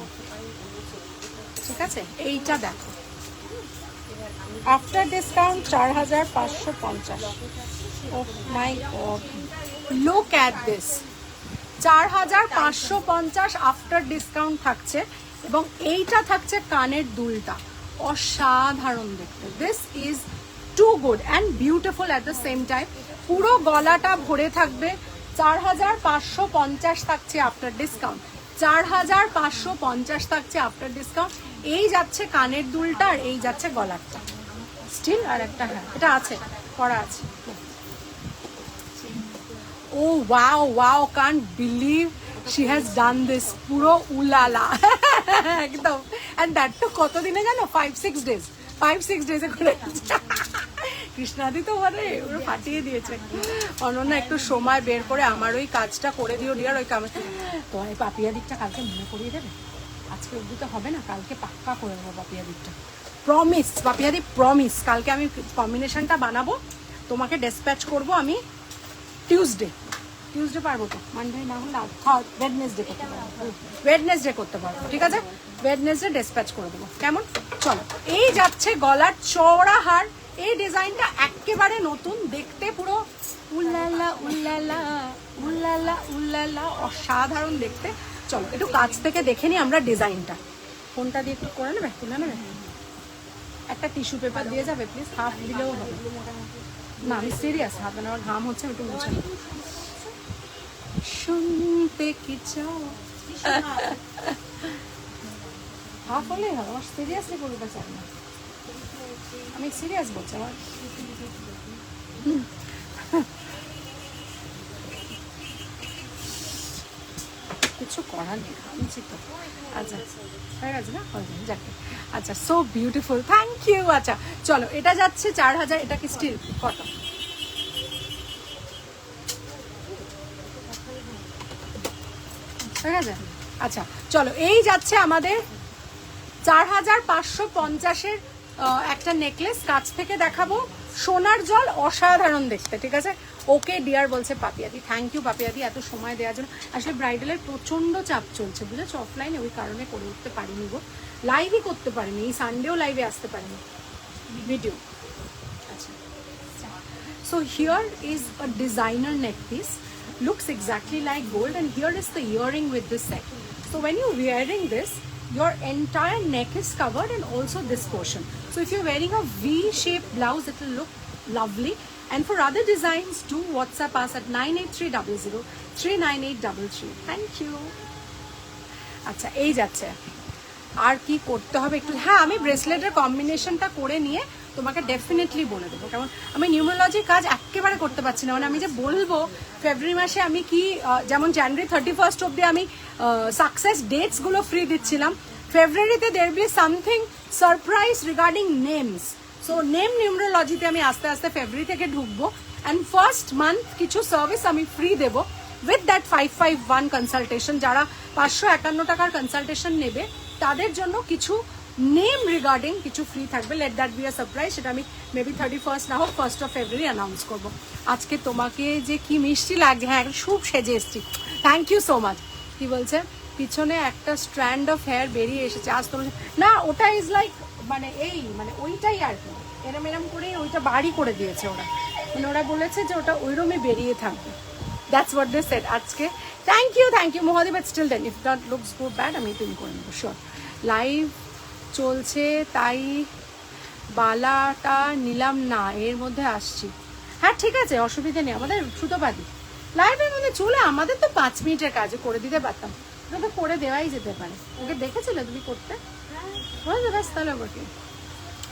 ঠিক আছে, এইটা দেখো। After discount 4550। Oh my god, look at this, 4550 after discount থাকছে। এবং এইটা থাকছে কানের দুলটা, অসাধারণ দেখতে। This is too good and beautiful at the same time. পুরো গলাটা ভরে থাকবে। 4550 থাকছে আফটার ডিসকাউন্ট, 4550 থাকছে আফটার ডিসকাউন্ট। এই যাচ্ছে কানের দুলটা, আর এই যাচ্ছে গলারটা স্টিল, আর একটা হ্যাঁ এটা আছে, করা আছে। Oh wow wow, can't believe she has done this, পুরো উলালা একদম। and that তো কতদিনে জানো? 5-6 days, 5-6 days এ করে কৃষ্ণাদি তো মানে ওরা ফাটিয়ে দিয়েছে। অনন্যা, একটু সময় বের করে আমার ওই কাজটা করে দিও ডিয়ার। ওই কাজ তো এই পাপিয়া দিকটা কালকে মনে করিয়ে দেবে। আজকে অবধি তো হবে না, কালকে পাক্কা করে দেবো পাপিয়া দিকটা, প্রমিস। পাপিয়া দি প্রমিস, কালকে আমি কম্বিনেশনটা বানাবো, তোমাকে ডেসপ্যাচ করব আমি টিউসডে পারবো তো, মানডে না হলে ওয়েডনেসডে করতে পারবো, ওয়েডনেসডে করতে পারবো, ঠিক আছে? ওয়েডনেসডে ডেসপ্যাচ করে দেবো, কেমন? চলো, এই যাচ্ছে গলার চওড়া হার। এই ডিজাইনটা একেবারে নতুন, দেখতে পুরো উল্লালা উল্লালা উল্লালা উল্লালা, অসাধারণ দেখতে। চলো একটু কাছ থেকে দেখে নিই আমরা ডিজাইনটা। ফোনটা দিয়ে একটু করে নেবে, তুলে নেবে? একটা টিস্যু পেপার দিয়ে যাবে প্লিজ, হাফ দিলেও হবে না, আমি সিরিয়াস, হাফ অ্যান আওয়ার ঘাম হচ্ছে, একটু মুছে নেব। শুনতে কি চাও? হাফ হলেই হবে, আমার সিরিয়াসলি বলতে চাই না, আমি সিরিয়াস বলছি। আমার কিছু করার নেই, ঘামছি তো। আচ্ছা হয়ে গেছে না, হয়ে যাবে, যাকে। আচ্ছা, সো বিউটিফুল, থ্যাংক ইউ। আচ্ছা চলো, এটা যাচ্ছে 4000, এটা কি স্টিল কটন? ঠিক আছে, আচ্ছা চলো, এই যাচ্ছে আমাদের 4550-এর একটা নেকলেস। কাছ থেকে দেখাবো, সোনার জল, অসাধারণ দেখতে, ঠিক আছে? ওকে ডিয়ার বলছে পাপিয়াদি, থ্যাংক ইউ পাপিয়াদি এত সময় দেওয়ার জন্য। আসলে ব্রাইডালের প্রচণ্ড চাপ চলছে, বুঝেছো, অফলাইনে, ওই কারণে করে উঠতে পারিনি গো, লাইভই করতে পারিনি, এই সানডেও লাইভে আসতে পারিনি ভিডিও। আচ্ছা, so here is a designer neck piece, looks exactly like gold, and here is the earring with this set. So when you're wearing this, your entire neck is covered, and also this portion. So if you're wearing a V-shaped blouse, it will look lovely. And for other designs, do WhatsApp us at 9830039833. Thank you. আচ্ছা, এই যাচ্ছে, আর কি করতে হবে একটু, হ্যাঁ আমি ব্রেসলেটের কম্বিনেশনটা করে নিয়ে তোমাকে ডেফিনেটলি বলে দেবো, কেমন? আমি নিউমারোলজির কাজ একেবারে করতে পারছি না, মানে আমি যে বলবো ফেব্রুয়ারি মাসে আমি কি, যেমন জানুয়ারি 31 অব্দি আমি সাকসেস ডেটসগুলো ফ্রি দিচ্ছিলাম, ফেব্রুয়ারিতে there be something surprise regarding names. So name নিউমারোলজিতে আমি আস্তে আস্তে ফেব্রুয়ারি থেকে ঢুকবো, অ্যান্ড ফার্স্ট মান্থ কিছু সার্ভিস আমি ফ্রি দেবো উইথ দ্যাট 551 কনসালটেশন। যারা 551 টাকার কনসালটেশন নেবে তাদের জন্য কিছু নেম রিগার্ডিং কিছু ফ্রি থাকবে, let that be a surprise. সেটা আমি মেবি 31 না হোক 1 ফেব্রুয়ারি অ্যানাউন্স করবো। আজকে তোমাকে যে কি মিষ্টি লাগছে, হ্যাঁ খুব সেজে এসছি, থ্যাংক ইউ সো মাচ। কি বলছে, পিছনে একটা স্ট্র্যান্ড অফ হেয়ার বেরিয়ে এসেছে আজ তোমার না, ওটা ইজ লাইক মানে এই মানে ওইটাই আর কি, এরম এরম করে ওইটা বাড়ি করে দিয়েছে ওরা, মানে ওরা বলেছে যে ওটা ওইরমই বেরিয়ে থাকবে, দ্যাটস হোয়াট দে সেড আজকে। Thank you Mahadev, but still then if that looks good bad আমি পিন করে নেবো শিওর। লাইভ চলছে তাই বালাটা নিলাম না, এর মধ্যে আসছি। হ্যাঁ ঠিক আছে, অসুবিধা নেই, আমাদের সুতোপাতি লাইভের মধ্যে চলে, আমাদের তো 5 মিনিটের কাজে করে দিতে পারতাম, ওকে করে দেওয়াই যেতে পারে। ওকে দেখেছিলে তুমি করতে, হয়ে যাবে তাহলে ওকে।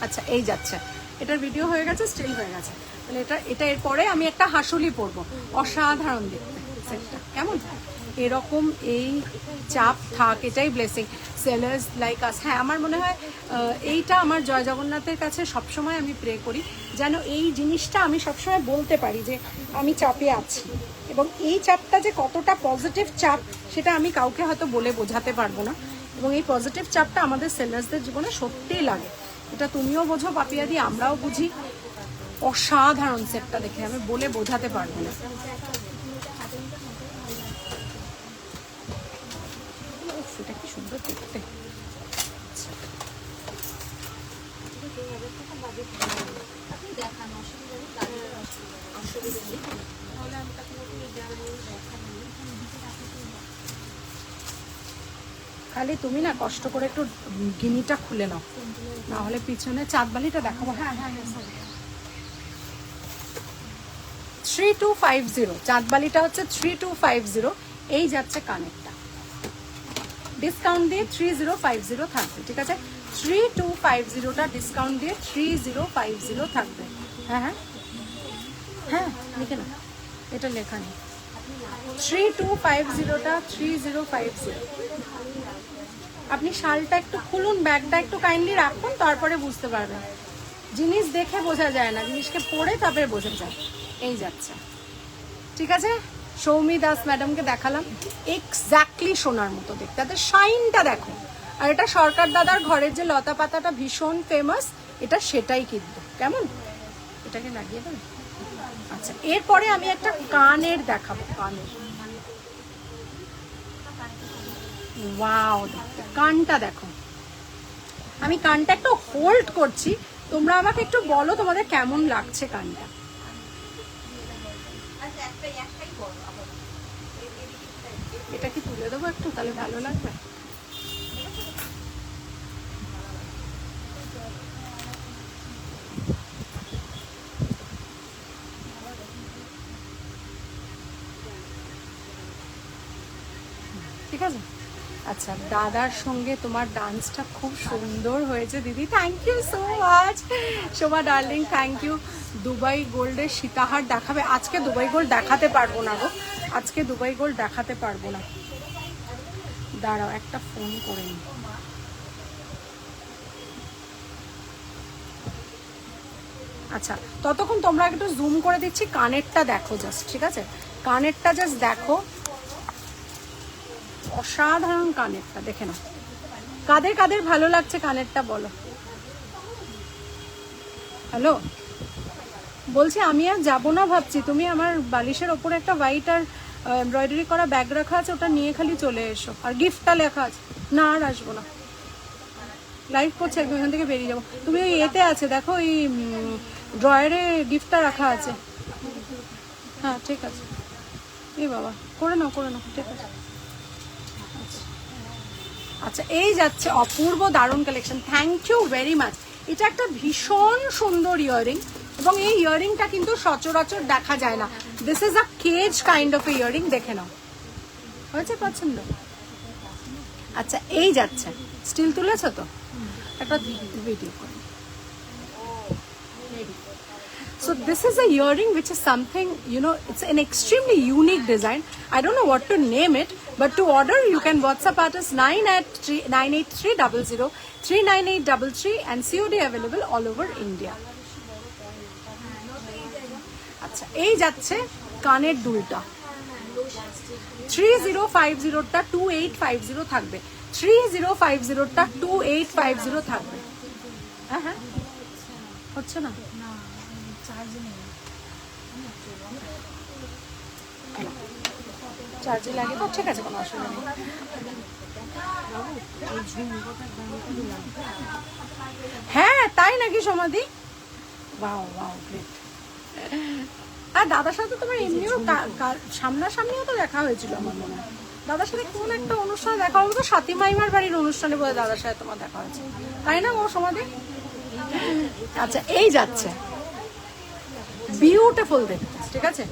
আচ্ছা, এই যাচ্ছে, এটার ভিডিও হয়ে গেছে, স্টিল হয়ে গেছে, তাহলে এটা এরপরে আমি একটা হাসুলি পরবো, অসাধারণ দেখতে সেটটা, কেমন? এরকম এই চাপ থাক, এটাই ব্লেসিং, সেলার্স লাইক আস। হ্যাঁ আমার মনে হয় এইটা আমার জয় জগন্নাথের কাছে সবসময় আমি প্রে করি যেন এই জিনিসটা আমি সবসময় বলতে পারি যে আমি চাপে আছি, এবং এই চাপটা যে কতটা পজিটিভ চাপ সেটা আমি কাউকে হয়তো বলে বোঝাতে পারবো না, এবং এই পজিটিভ চাপটা আমাদের সেলার্সদের জীবনে সত্যিই লাগে। এটা তুমিও বোঝো পাপিয়াদি, আমরাও বুঝি। অসাধারণ সেটটা দেখে আমি বলে বোঝাতে পারবো না। এটা কি সুন্দর দেখতে, খালি তুমি না কষ্ট করে একটু গিনিটা খুলে নাও, না হলে পিছনে চাঁদবালিটা দেখাবো। হ্যাঁ 3250 চাঁদবালিটা হচ্ছে 3250। এই যাচ্ছে কানেরটা, ডিসকাউন্ট দিয়ে 3050 থাকবে, ঠিক আছে? 3250টা ডিসকাউন্ট দিয়ে 3050 থাকবে। হ্যাঁ হ্যাঁ হ্যাঁ লিখে না, এটা লেখা নেই, 3250টা 3050। আপনি শালটা একটু খুলুন, ব্যাগটা একটু কাইন্ডলি রাখুন, তারপরে বুঝতে পারবেন। জিনিস দেখে বোঝা যায় না, জিনিসকে পরে তারপরে বোঝা যায়। এই যাচ্ছে, ঠিক আছে? সৌমি দাস ম্যাডামকে দেখালাম, এক্স্যাক্টলি সোনার মতো দেখতে, তাদের শাইনটা দেখো। আর এটা সরকার দাদার ঘরের যে লতা পাতাটা ভীষণ ফেমাস, এটা সেটাই কিন্তু, কেমন? এটাকে লাগিয়ে দেবে। আচ্ছা, এরপরে আমি একটা কানের দেখাবো, কানের। ওয়াও, কানটা দেখো। আমি কানটা একটু হোল্ড করছি, তোমরা আমাকে একটু বলো তোমাদের কেমন লাগছে কানটা। এটা কি তুলে দেবো একটু, তাহলে ভালো লাগবে। ঠিক আছে। আচ্ছা, দাদার সঙ্গে তোমার ডান্সটা খুব সুন্দর হয়েছে দিদি, thank you so much. Shobha darling, thank you. Dubai গোল্ডের সীতাহার দেখাবে? আজকে দুবাই গোল্ড দেখাতে পারবো না গো, আজকে দুবাই গোল্ড দেখাতে পারবো না। দাঁড়াও, একটা ফোন করে নি। আচ্ছা, ততক্ষণ তোমরা একটু জুম করে দিচ্ছি, কানেরটা দেখো জাস্ট, ঠিক আছে? কানেরটা জাস্ট দেখো, অসাধারণ কানেরটা, দেখে নাও। কাদের কাদের ভালো লাগছে কানেরটা বলো। হ্যালো, বলছি আমি আর যাবো না ভাবছি, তুমি আমার বালিশের ওপরে একটা হোয়াইট আর এমব্রয়ডারি করা ব্যাগ রাখা আছে, ওটা নিয়ে খালি চলে এসো। আর গিফটটা লেখা আছে। না, আর আসবো না, লাইভ করছে একদম, এখান থেকে বেরিয়ে যাবো। তুমি ওই এতে আছে দেখো, ওই ড্রয়ারে গিফটটা রাখা আছে। হ্যাঁ ঠিক আছে, এই বাবা, করে নাও করে নাও, ঠিক আছে। আচ্ছা, এই যাচ্ছে অপূর্ব দারুণ collection, thank you very much. এটা একটা ভীষণ সুন্দর ইয়াররিং, এবং এই ইয়াররিংটা কিন্তু সচরাচর দেখা যায় না। This is a cage kind of earring, দেখে নাও, হয়েছে পছন্দ? আচ্ছা, এই যাচ্ছে, স্টিল তুলেছো তো, একটা ভিডিও করে। So this is a earring which is something, you know, it's an extremely unique design. I don't know what to name it, but to order you can WhatsApp at us 98300 39833 and COD available all over India. আচ্ছা, এই যাচ্ছে কানের দুলটা, 3050টা 2850 থাকবে, 3050টা 2850 থাকবে। হ্যাঁ হ্যাঁ, হচ্ছে না, চার্জে লাগে তো, ঠিক আছে, কোনো অসুবিধা নেই। হ্যাঁ তাই নাকি সমাধি? Wow wow, great. আর দাদার সাথে তোমার এমনিও সামনাসামনিও তো দেখা হয়েছিল আমার মনে হয়। দাদার সাথে কোন একটা অনুষ্ঠানে দেখা হলো, তো সাথী মাইমার বাড়ির অনুষ্ঠানে বলে দাদার সাথে তোমার দেখা হয়েছে, তাই না ও সমাধি? আচ্ছা, এই যাচ্ছে, বিউটিফুল দেখতে, ঠিক আছে।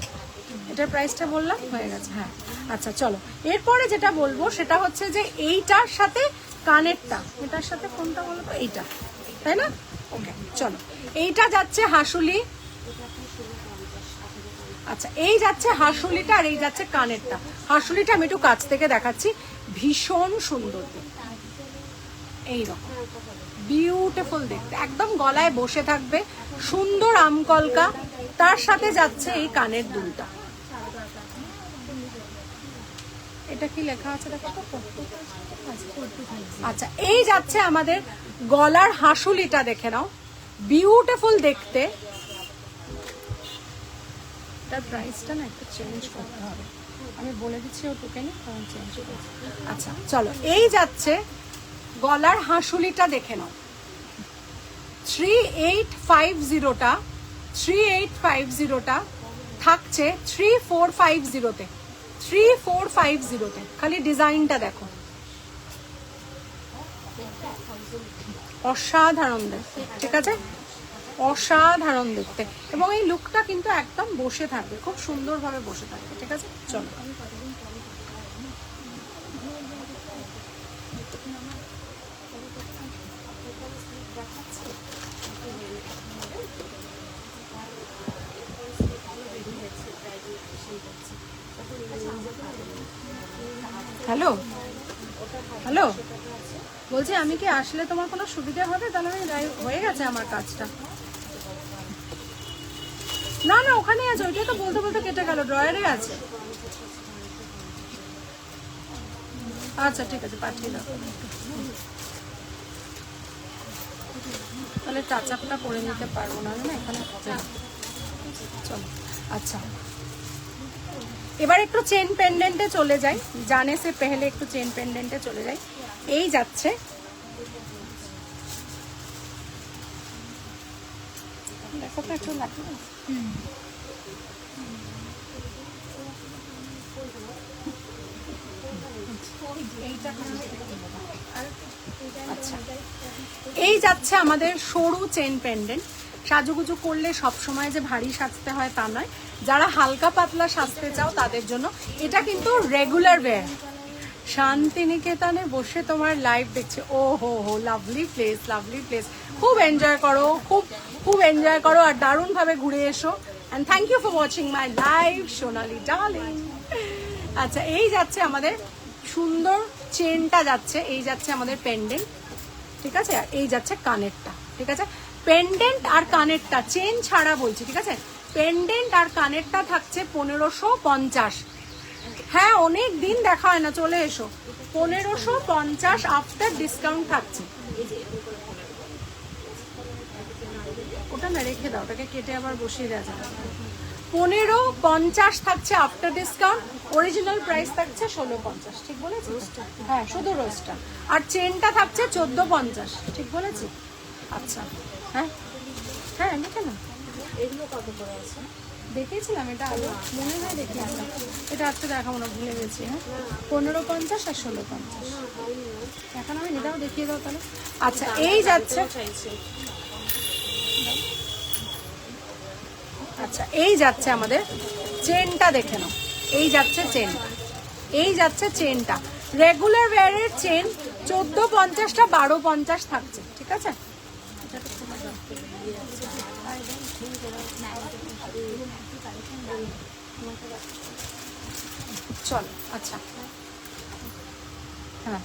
এটার প্রাইসটা বললাম, হয়ে গেছে। হ্যাঁ, আচ্ছা চলো, এরপরে যেটা বলবো সেটা হচ্ছে যে এইটার সাথে কানেরটা, এটার সাথে কোনটা বলো তো, এইটা, তাই না? ওকে, চলো, এইটা যাচ্ছে হাসুলি। আচ্ছা, এই যাচ্ছে হাসুলিটা, আর এই যাচ্ছে কানেরটা। হাসুলিটা আমি একটু কাছ থেকে দেখাচ্ছি, ভীষণ সুন্দর দেখতে, এইরকম বিউটিফুল দেখতে, একদম গলায় বসে থাকবে, সুন্দর আমকলকা, তার সাথে যাচ্ছে এই কানের দুলটা। এটা কি লেখা আছে দেখো তো। আচ্ছা, এই যাচ্ছে আমাদের গলার হাসুলিটা, দেখে নাও, বিউটিফুল দেখতে। তার প্রাইসটা না একটু চেঞ্জ করতে হবে, আমি বলে দিচ্ছি ও তোকে নি, কারণ চেঞ্জ করতে। আচ্ছা চলো, এই যাচ্ছে গলার হাসুলিটা, দেখে নাও, 3850টা 3850টা থাকছে 3450-তে, 3450-তে। খালি ডিজাইনটা দেখো, অসাধারণ দেখতে, ঠিক আছে, অসাধারণ দেখতে। এবং এই লুকটা কিন্তু একদম বসে থাকবে, খুব সুন্দরভাবে বসে থাকবে, ঠিক আছে। চলো, হ্যালো হ্যালো, বলছি আমি কি আসলে তোমার কোনো সুবিধা হবে? তাহলে আমি হয়ে গেছে আমার কাজটা। না না, ওখানে আছে, ওইটাই তো বলতে বলতে কেটে গেল, ড্রয়ারে আছে। আচ্ছা ঠিক আছে, পাঠিয়ে দাও। তাহলে টাচ আপটা করে নিতে পারবো না, না এখানে। চলো। আচ্ছা, এবার একটু চেন পেন্ডেন্টে চলে যাই, জানে সে পেহলে একটু চেন পেন্ডেন্টে চলে যাই। এই যাচ্ছে, দেখো তো একটু লাগবে। আচ্ছা, এই যাচ্ছে আমাদের সরু চেন পেন্ডেন্ট। সাজুগুজু করলে সব সময় যে ভারী সাজতে হয় তা নয়, যারা হালকা পাতলা সাজতে চাও তাদের জন্য এটা কিন্তু রেগুলার ওয়্যার। শান্তিনিকেতনে বসে তোমার লাইভ দেখছে, ও হো হো, লাভলি প্লেস, লাভলি প্লেস। খুব এনজয় করো, খুব এনজয় করো আর দারুণভাবে ঘুরে এসো। And thank you for watching my live Sonali darling. আচ্ছা, এই যাচ্ছে আমাদের সুন্দর চেনটা যাচ্ছে, এই যাচ্ছে আমাদের পেন্ডেন্ট, ঠিক আছে, আর এই যাচ্ছে কানেরটা, ঠিক আছে। পেন্ডেন্ট আর কানেরটা চেন ছাড়া বলছি, ঠিক আছে। পেন্ডেন্ট আর কানেরটা থাকছে 1550। হ্যাঁ, অনেক দিন দেখা হয় না, চলে এসো। 1550 আফটার ডিসকাউন্ট থাকছে। ওটা না রেখে দাও, ওটাকে কেটে আবার বসিয়ে দেওয়া যাবে। 1550 থাকছে আফটার ডিসকাউন্ট, অরিজিনাল প্রাইস থাকছে 1650, ঠিক বলেছি? হ্যাঁ, শুধু রোজটা। আর চেনটা থাকছে 1450, ঠিক বলেছি? আচ্ছা, হ্যাঁ হ্যাঁ, দেখে না, এগুলো কত করে আছে? দেখেছিলাম এটা আগে, মনে হয় দেখিয়েছিলাম। এটা আজকে দেখাবো না, ভুলে গেছি। হ্যাঁ, 1550 আর 1650। এখন আমি এটাও দেখিয়ে দাও তাহলে। আচ্ছা, এই যাচ্ছে, আচ্ছা এই যাচ্ছে আমাদের চেনটা, দেখে নাও। এই যাচ্ছে চেন, এই যাচ্ছে চেনটা। রেগুলার ওয়্যারের চেন 1450টা 1250 থাকছে, ঠিক আছে। চলো, আচ্ছা, হ্যাঁ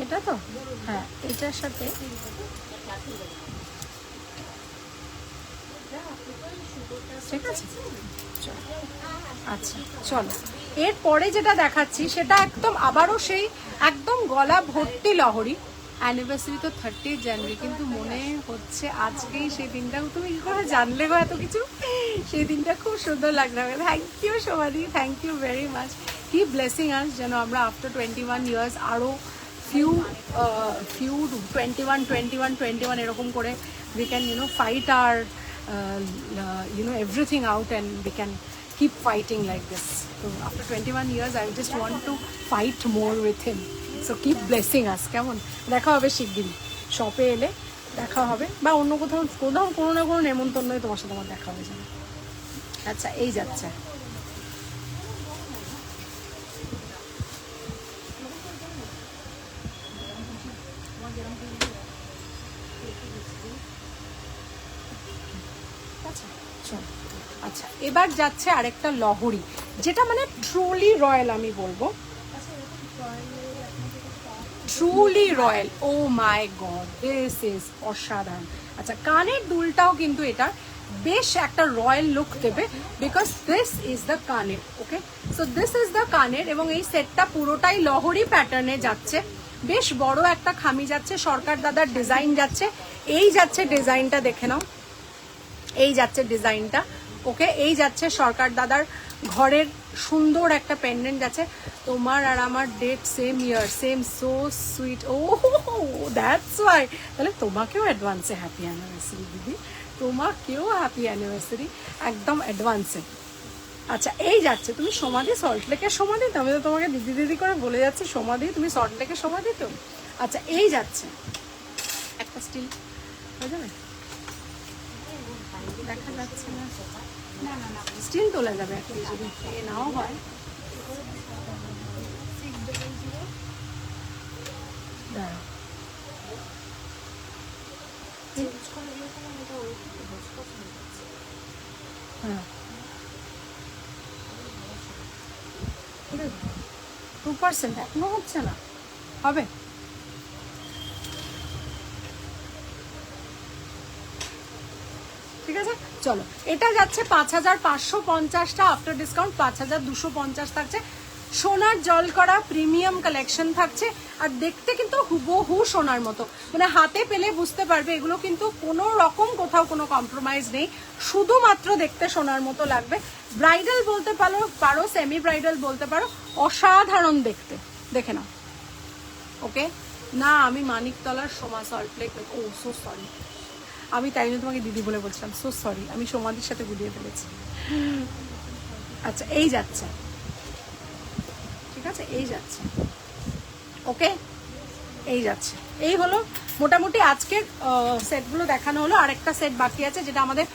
এটা তো, হ্যাঁ এটার সাথে ঠিক আছে। আচ্ছা চলো, এরপরে যেটা দেখাচ্ছি সেটা একদম আবারও সেই একদম গলা ভর্তি লহরি। অ্যানিভার্সারি তো 30 জানুয়ারি, কিন্তু মনে হচ্ছে আজকেই সেই দিনটা। তুমি কি করে জানলে গো এত কিছু? সেই দিনটা খুব সুন্দর লাগবে। থ্যাংক ইউ সোমাদি, থ্যাংক ইউ ভেরি মাচ। কি ব্লেসিং আস, যেন আমরা আফটার 21 ইয়ার্স আরও ফিউ 21 এরকম করে উই ক্যান ফাইট আর everything out, and we can keep fighting like this. So after 21 years I just want to fight more with him, so keep blessing us. কেমন? দেখা হবে শিগগিরই, শপে এলে দেখা হবে, বা অন্য কোথাও কোনো না কোনো নেমন্তন্নই তোমার সাথে আমার দেখা হবে জানো। আচ্ছা, এই যাচ্ছে, আচ্ছা এবার যাচ্ছে আরেকটা লহরি, যেটা মানে ট্রুলি রয়্যাল, আমি বলবো truly royal. Oh my god, this is অসাধারণ। আচ্ছা, কানের দুলটাও কিন্তু এটা বেশ একটা রয়্যাল লুক দেবে, বিকজ দিস ইজ দ্য কানের। Okay, so this is the কানের, এবং এই সেটটা পুরোটাই লহরি প্যাটার্নে যাচ্ছে। বেশ বড় একটা খামি যাচ্ছে, সরকার দাদার ডিজাইন যাচ্ছে। এই যাচ্ছে ডিজাইনটা, দেখে নাও, এই যাচ্ছে ডিজাইনটা। ওকে, এই যাচ্ছে সরকার দাদার ঘরের সুন্দর একটা পেন্ডেন্ট যাচ্ছে। তোমার আর আমার date same year, same, so sweet. Oh that's why. তাহলে তোমাকেও অ্যাডভান্সে হ্যাপি অ্যানিভার্সারি দিদি, তোমাকেও হ্যাপি অ্যানিভার্সারি, একদম অ্যাডভান্সে। আচ্ছা, এই যাচ্ছে, তুমি সমাধি, সল্টলেকের সমাধি তো? আমি তো তোমাকে দিদি দিদি করে বলে যাচ্ছি সমাধি, তুমি সল্টলেকের সমাধি তো? আচ্ছা, এই যাচ্ছে একটা স্টিল হয়ে যাবে, দেখা যাচ্ছে না, স্টিল তোলা যাবে যদি এ নাও হয়। হ্যাঁ, 2% এখনো হচ্ছে না, হবে। ঠিক আছে, চলো, এটা যাচ্ছে 5550টা আফটার ডিসকাউন্ট 5250 থাকছে। সোনার জল করা প্রিমিয়াম কালেকশন থাকছে, আর দেখতে কিন্তু হুবহু সোনার মতো, মানে হাতে পেলে বুঝতে পারবে এগুলো কিন্তু কোনো রকম কোথাও কোনো কম্প্রোমাইজ নেই, শুধুমাত্র দেখতে সোনার মতো লাগবে। ব্রাইডাল বলতে পারো, সেমি ব্রাইডাল বলতে পারো, অসাধারণ দেখতে, দেখে নাও। ওকে, না আমি মানিকতলার সোমা সল্টলেক, ও সো সরি, আমি তাই জন্য তোমাকে দিদি বলে বলছিলাম, সো সরি, আমি সোমাদির সাথে গুলিয়ে ফেলেছি। আচ্ছা, এই যাচ্ছে, ঠিক আছে, এই যাচ্ছে। ওকে, এই যাচ্ছে। এই হলো মোটামুটি আজকের সেটগুলো দেখানো হলো। আরেকটা সেট বাকি আছে, যেটা আমাদের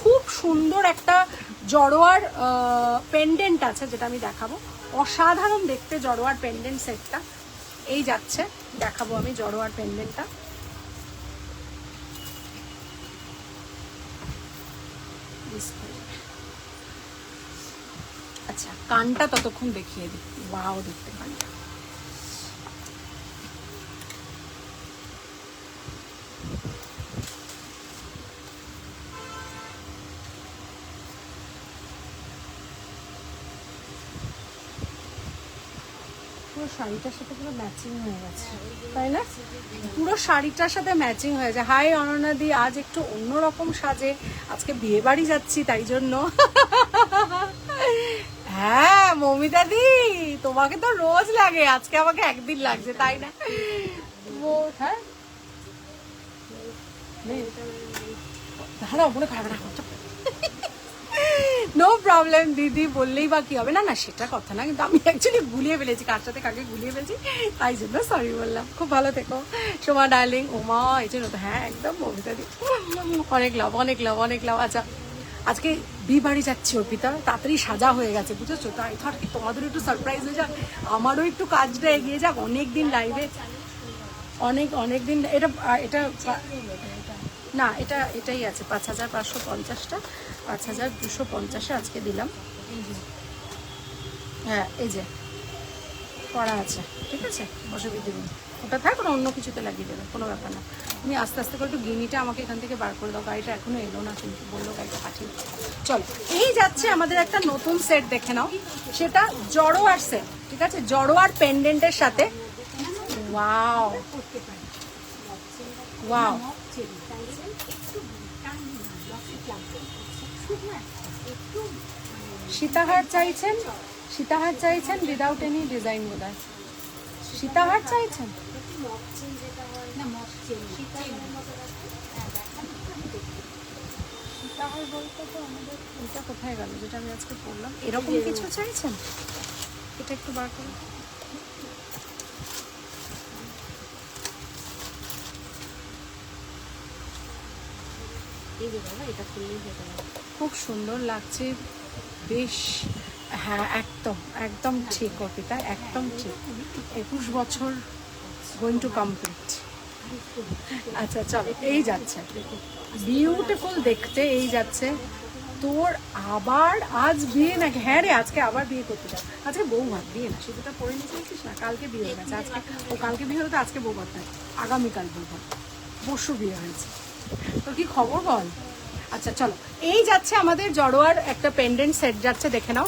খুব সুন্দর একটা জড়োয়ার পেন্ডেন্ট আছে, যেটা আমি দেখাবো। অসাধারণ দেখতে জড়োয়ার পেন্ডেন্ট সেটটা, এই যাচ্ছে, দেখাবো আমি জড়োয়ার পেন্ডেন্টটা। আচ্ছা, কানটা ততক্ষণ দেখিয়ে দিই। ওয়াও, দেখতে কানটা পুরো শাড়িটার সাথে পুরো ম্যাচিং হয়ে গেছে, তাই না? পুরো শাড়িটার সাথে ম্যাচিং হয়ে যায়। হাই অনন্যাদি, আজ একটু অন্যরকম সাজে, আজকে বিয়ে বাড়ি যাচ্ছি তাই জন্য। হ্যাঁ মমিতা দি, তোমাকে তো রোজ লাগে, আজকে আমাকে একদিন লাগছে, তাই না? হ্যাঁ, দাঁড়াও, মনে খারাপ না, নো প্রবলেম দিদি, বললেই বা কি হবে। না না, সেটা কথা না, কিন্তু আমি অ্যাকচুয়ালি গুলিয়ে ফেলেছি, কার সাথে কাকে গুলিয়ে ফেলেছি, তাই জন্য সরি বললাম। খুব ভালো থেকো সোমা ডার্লিং। ওমা, এই জন্য তো, হ্যাঁ একদম মমিতা দি, অনেক লাভ, অনেক লাভ, অনেক লাভ। আচ্ছা, আজকে বিয়ে বাড়ি যাচ্ছি অর্পিতা, তাড়াতাড়ি সাজা হয়ে গেছে, বুঝেছো? তাই ধর তোমাদেরও একটু সারপ্রাইজ হয়ে যাক, আমারও একটু কাজটা এগিয়ে যাক। অনেক দিন লাইভে, অনেক দিন। এটা না, এটাই আছে 5550টা, 5250-এ আজকে দিলাম। হ্যাঁ, এই যে করা আছে, ঠিক আছে, অসুবিধা নেই, ওটা থাক, অন্য কিছুতে লাগিয়ে দেবে, কোনো ব্যাপার না। তুমি আস্তে আস্তে করে একটু গিনিটা আমাকে এখান থেকে বার করে দাও, গাড়িটা এখনো এলো না, কিন্তু বললো গাড়িটা পাঠিয়ে দাও। চলো, এই যাচ্ছে আমাদের একটা নতুন সেট, দেখে নাও, সেটা জড়োয়ার সেট, ঠিক আছে, জড়োয়ার পেন্ডেন্টের সাথে। ওয়াও ওয়াও, সীতাহার চাইছেন, সীতাহার চাইছেন উইদাউট এনি ডিজাইন, বোধ হয় সীতাহার চাইছেন। সীতাহার বলতে তো আমাদের এটা কোথায় গেল, যেটা আমি আজকে পড়লাম, এরকম কিছু চাইছেন? এটা একটু বার করুন। খুব সুন্দর লাগছে, বেশ। হ্যাঁ, একদম একদম ঠিক অর্পিতা, একদম ঠিক। 21 বছর গোয়িং টু কমপ্লিট। আচ্ছা চলো, এই যাচ্ছে, বিউটিফুল দেখতে, এই যাচ্ছে। তোর আবার আজ বিয়ে নাকি? হ্যাঁ রে, আজকে আবার বিয়ে করতে যাও। আজকে বউ ভাত, বিয়ে না, সেটা পরে নিয়েছিস না, কালকে বিয়ে হয়ে গেছে। আজকে ও কালকে বিয়ে হলো, তো আজকে বউ ভাত নয়, আগামীকাল বউ ভাত, পরশু বিয়ে হয়েছে। তোর কি খবর বল? আচ্ছা চলো, এই যাচ্ছে আমাদের জড়োয়ার একটা পেন্ডেন্ট সেট যাচ্ছে, দেখে নাও,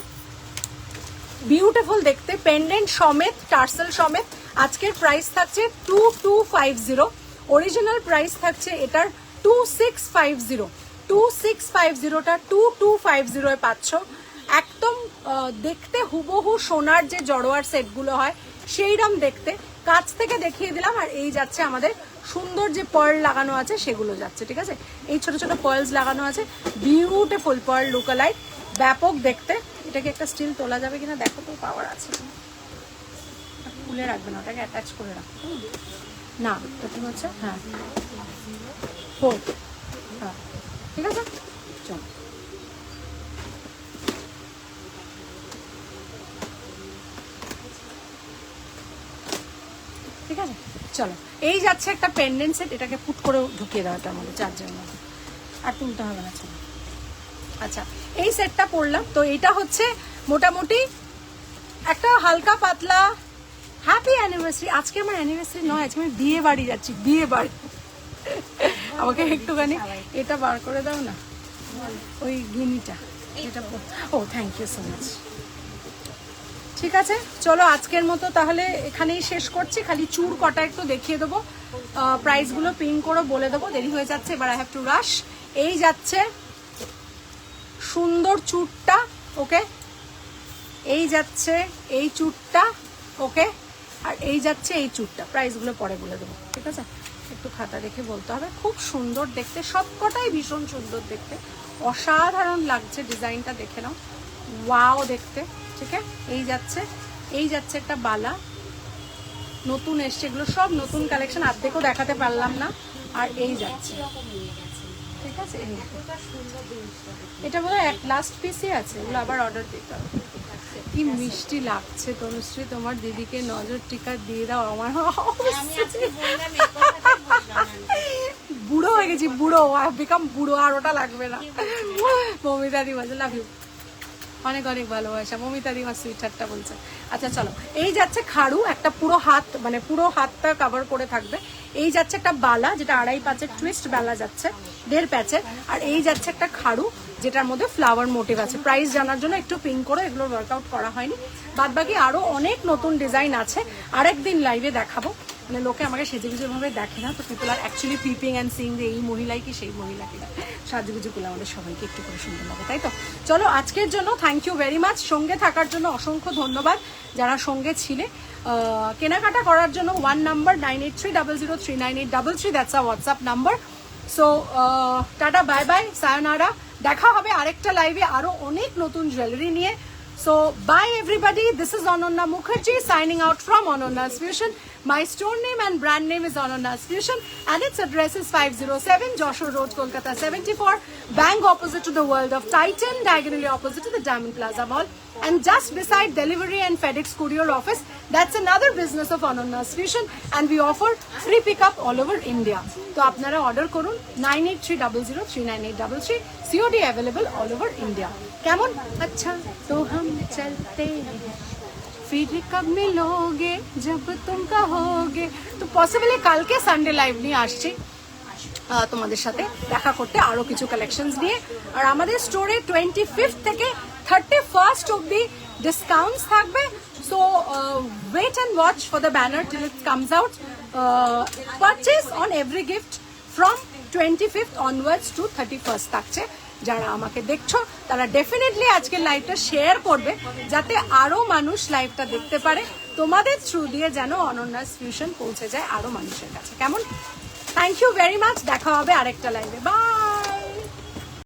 বিউটিফুল দেখতে, পেন্ডেন্ট সমেত, টার্সেল সমেত। আজকের প্রাইস থাকছে 2250, অরিজিনাল প্রাইস থাকছে এটার 2650, 2650টা 2250 পাচ্ছ। একদম দেখতে হুবহু সোনার যে জড়োয়ার সেটগুলো হয় সেইরকম দেখতে, কাছ থেকে দেখিয়ে দিলাম। আর এই যাচ্ছে আমাদের সুন্দর যে পার্ল লাগানো আছে সেগুলো যাচ্ছে, ঠিক আছে, এই ছোট ছোট পার্লস লাগানো আছে, বিউটিফুল পার্ল লুকালাইক, ব্যাপক দেখতে। এটাকে একটা স্টিল তোলা যাবে কিনা দেখো তো, পাওয়ার আছে, খুলে রাখবে না, ওটাকে অ্যাটাচ করে রাখো না, প্রথম হচ্ছে, হ্যাঁ হ্যাঁ, ঠিক আছে, চলো। ঠিক আছে, চলো, এই যাচ্ছে একটা পেন্ডেন্ট সেট, এটাকে পুট করে ঢুকিয়ে দেওয়াটা আমাদের চার্জের মধ্যে, আর তুলতে হবে না, চলো। আচ্ছা, এই সেটটা পরলাম, তো এটা হচ্ছে মোটামুটি একটা হালকা পাতলা হ্যাপি অ্যানিভার্সারি। আজকে আমার অ্যানিভার্সারি নয়, আজকে আমি বিয়ে বাড়ি যাচ্ছি, বিয়ে বাড়ি। আমাকে একটুখানি এটা বার করে দাও না, ওই গিনিটা, এটা। ও থ্যাংক ইউ সো মাচ, ঠিক আছে, চলো আজকের মতো তাহলে এখানেই শেষ করছি। খালি চুর কটা একটু দেখিয়ে দেবো, প্রাইসগুলো পিন করে বলে দেবো, দেরি হয়ে যাচ্ছে, এবার আই হ্যাভ টু রাশ। এই যাচ্ছে সুন্দর চুরটা, ওকে, এই যাচ্ছে এই চুরটা, ওকে, আর এই যাচ্ছে এই চুরটা। প্রাইসগুলো পরে বলে দেবো, ঠিক আছে? একটু খাতা দেখে বলতে হবে। খুব সুন্দর দেখতে, সবকটাই ভীষণ সুন্দর দেখতে, অসাধারণ লাগছে। ডিজাইনটা দেখে নাও, ওয়াও দেখতে, ঠিক আছে? এই যাচ্ছে একটা বালা, নতুন এসছে, এগুলো সব নতুন কালেকশন, অর্ধেকও দেখাতে পারলাম না। আর এই যাচ্ছে, ঠিক আছে, এটা বোধ হয় লাস্ট পিসই আছে, এগুলো আবার অর্ডার দিতে হবে। কি মিষ্টি লাগছে তনুশ্রী, তোমার দিদিকে নজর টিকা দিয়ে দাও। আমার বুড়ো হয়ে গেছি, বুড়ো, বিকাম বুড়ো, আর ওটা লাগবে না। মমিতা দি বলছে লাভ ইউ, অনেক অনেক ভালোবাসা। মমিতা দি আমার সুইটহার্টটা বলছে। আচ্ছা চলো, এই যাচ্ছে খাড়ু, একটা পুরো হাত, মানে পুরো হাতটা কভার করে থাকবে। এই যাচ্ছে একটা বালা, যেটা 2.5 প্যাচের টুইস্ট বালা যাচ্ছে, 1.5 প্যাচের। আর এই যাচ্ছে একটা খাড়ু, যেটার মধ্যে ফ্লাওয়ার মোটিভ আছে। প্রাইস জানার জন্য একটু পিং করে, এগুলোর ওয়ার্কআউট করা হয়নি। বাদ বাকি আরো অনেক নতুন ডিজাইন আছে, আরেকদিন লাইভে দেখাবো। মানে লোকে আমাকে সেজেগুজে ভাবে দেখে না, তো people are actually peeping and sing যে এই মহিলাই কি সেই মহিলা কিনা, সাজুগুজু করলে আমাদের সবাইকে একটু করে সুন্দর লাগে, তাই তো? চলো আজকের জন্য থ্যাংক ইউ ভেরি মাচ, সঙ্গে থাকার জন্য অসংখ্য ধন্যবাদ যারা সঙ্গে ছিলে। কেনাকাটা করার জন্য 1 number 9830039833, that's our WhatsApp number. So tata, bye bye, sayonara. দেখা হবে আরেকটা লাইভে আরো অনেক নতুন জুয়েলারি নিয়ে। So bye everybody, this is Ananya Mukherjee signing out from Anonya's Fusion. My store name and brand name is Anonya's Fusion and its address is 507 Joshua Road, Kolkata 74, bang opposite to the World of Titan, diagonally opposite to the Diamond Plaza Mall, and just beside Delivery and FedEx Courier Office. That's another business of Anonya's Fusion and we offer free pickup all over India. So apnara order korun 9830039833, COD available all over India. কেমন? আচ্ছা তো हम चलते हैं, फिर कब मिलोगे जब तुम कहोगे। তো পসিবলি কালকে সানডে লাইভ নিয়ে আসছি তোমাদের সাথে দেখা করতে, আরো কিছু কালেকশনস নিয়ে। আর আমাদের স্টোরে 25 থেকে 31st অবধি ডিসকাউন্টস থাকবে। So wait and watch for the banner till it comes out. Purchase on every gift from 25th onwards to 31st থাকছে। যারা আমাকে দেখছো তারা ডেফিনেটলি আজকের লাইভটা শেয়ার করবে, যাতে আরো মানুষ লাইভটা দেখতে পারে। তোমাদের থ্রু দিয়ে যেন অনন্যাস ফিউশন পৌঁছে যায় আরো মানুষের কাছে। কেমন? থ্যাংক ইউ ভেরি মাচ, দেখা হবে আরেকটা লাইভে, বাই।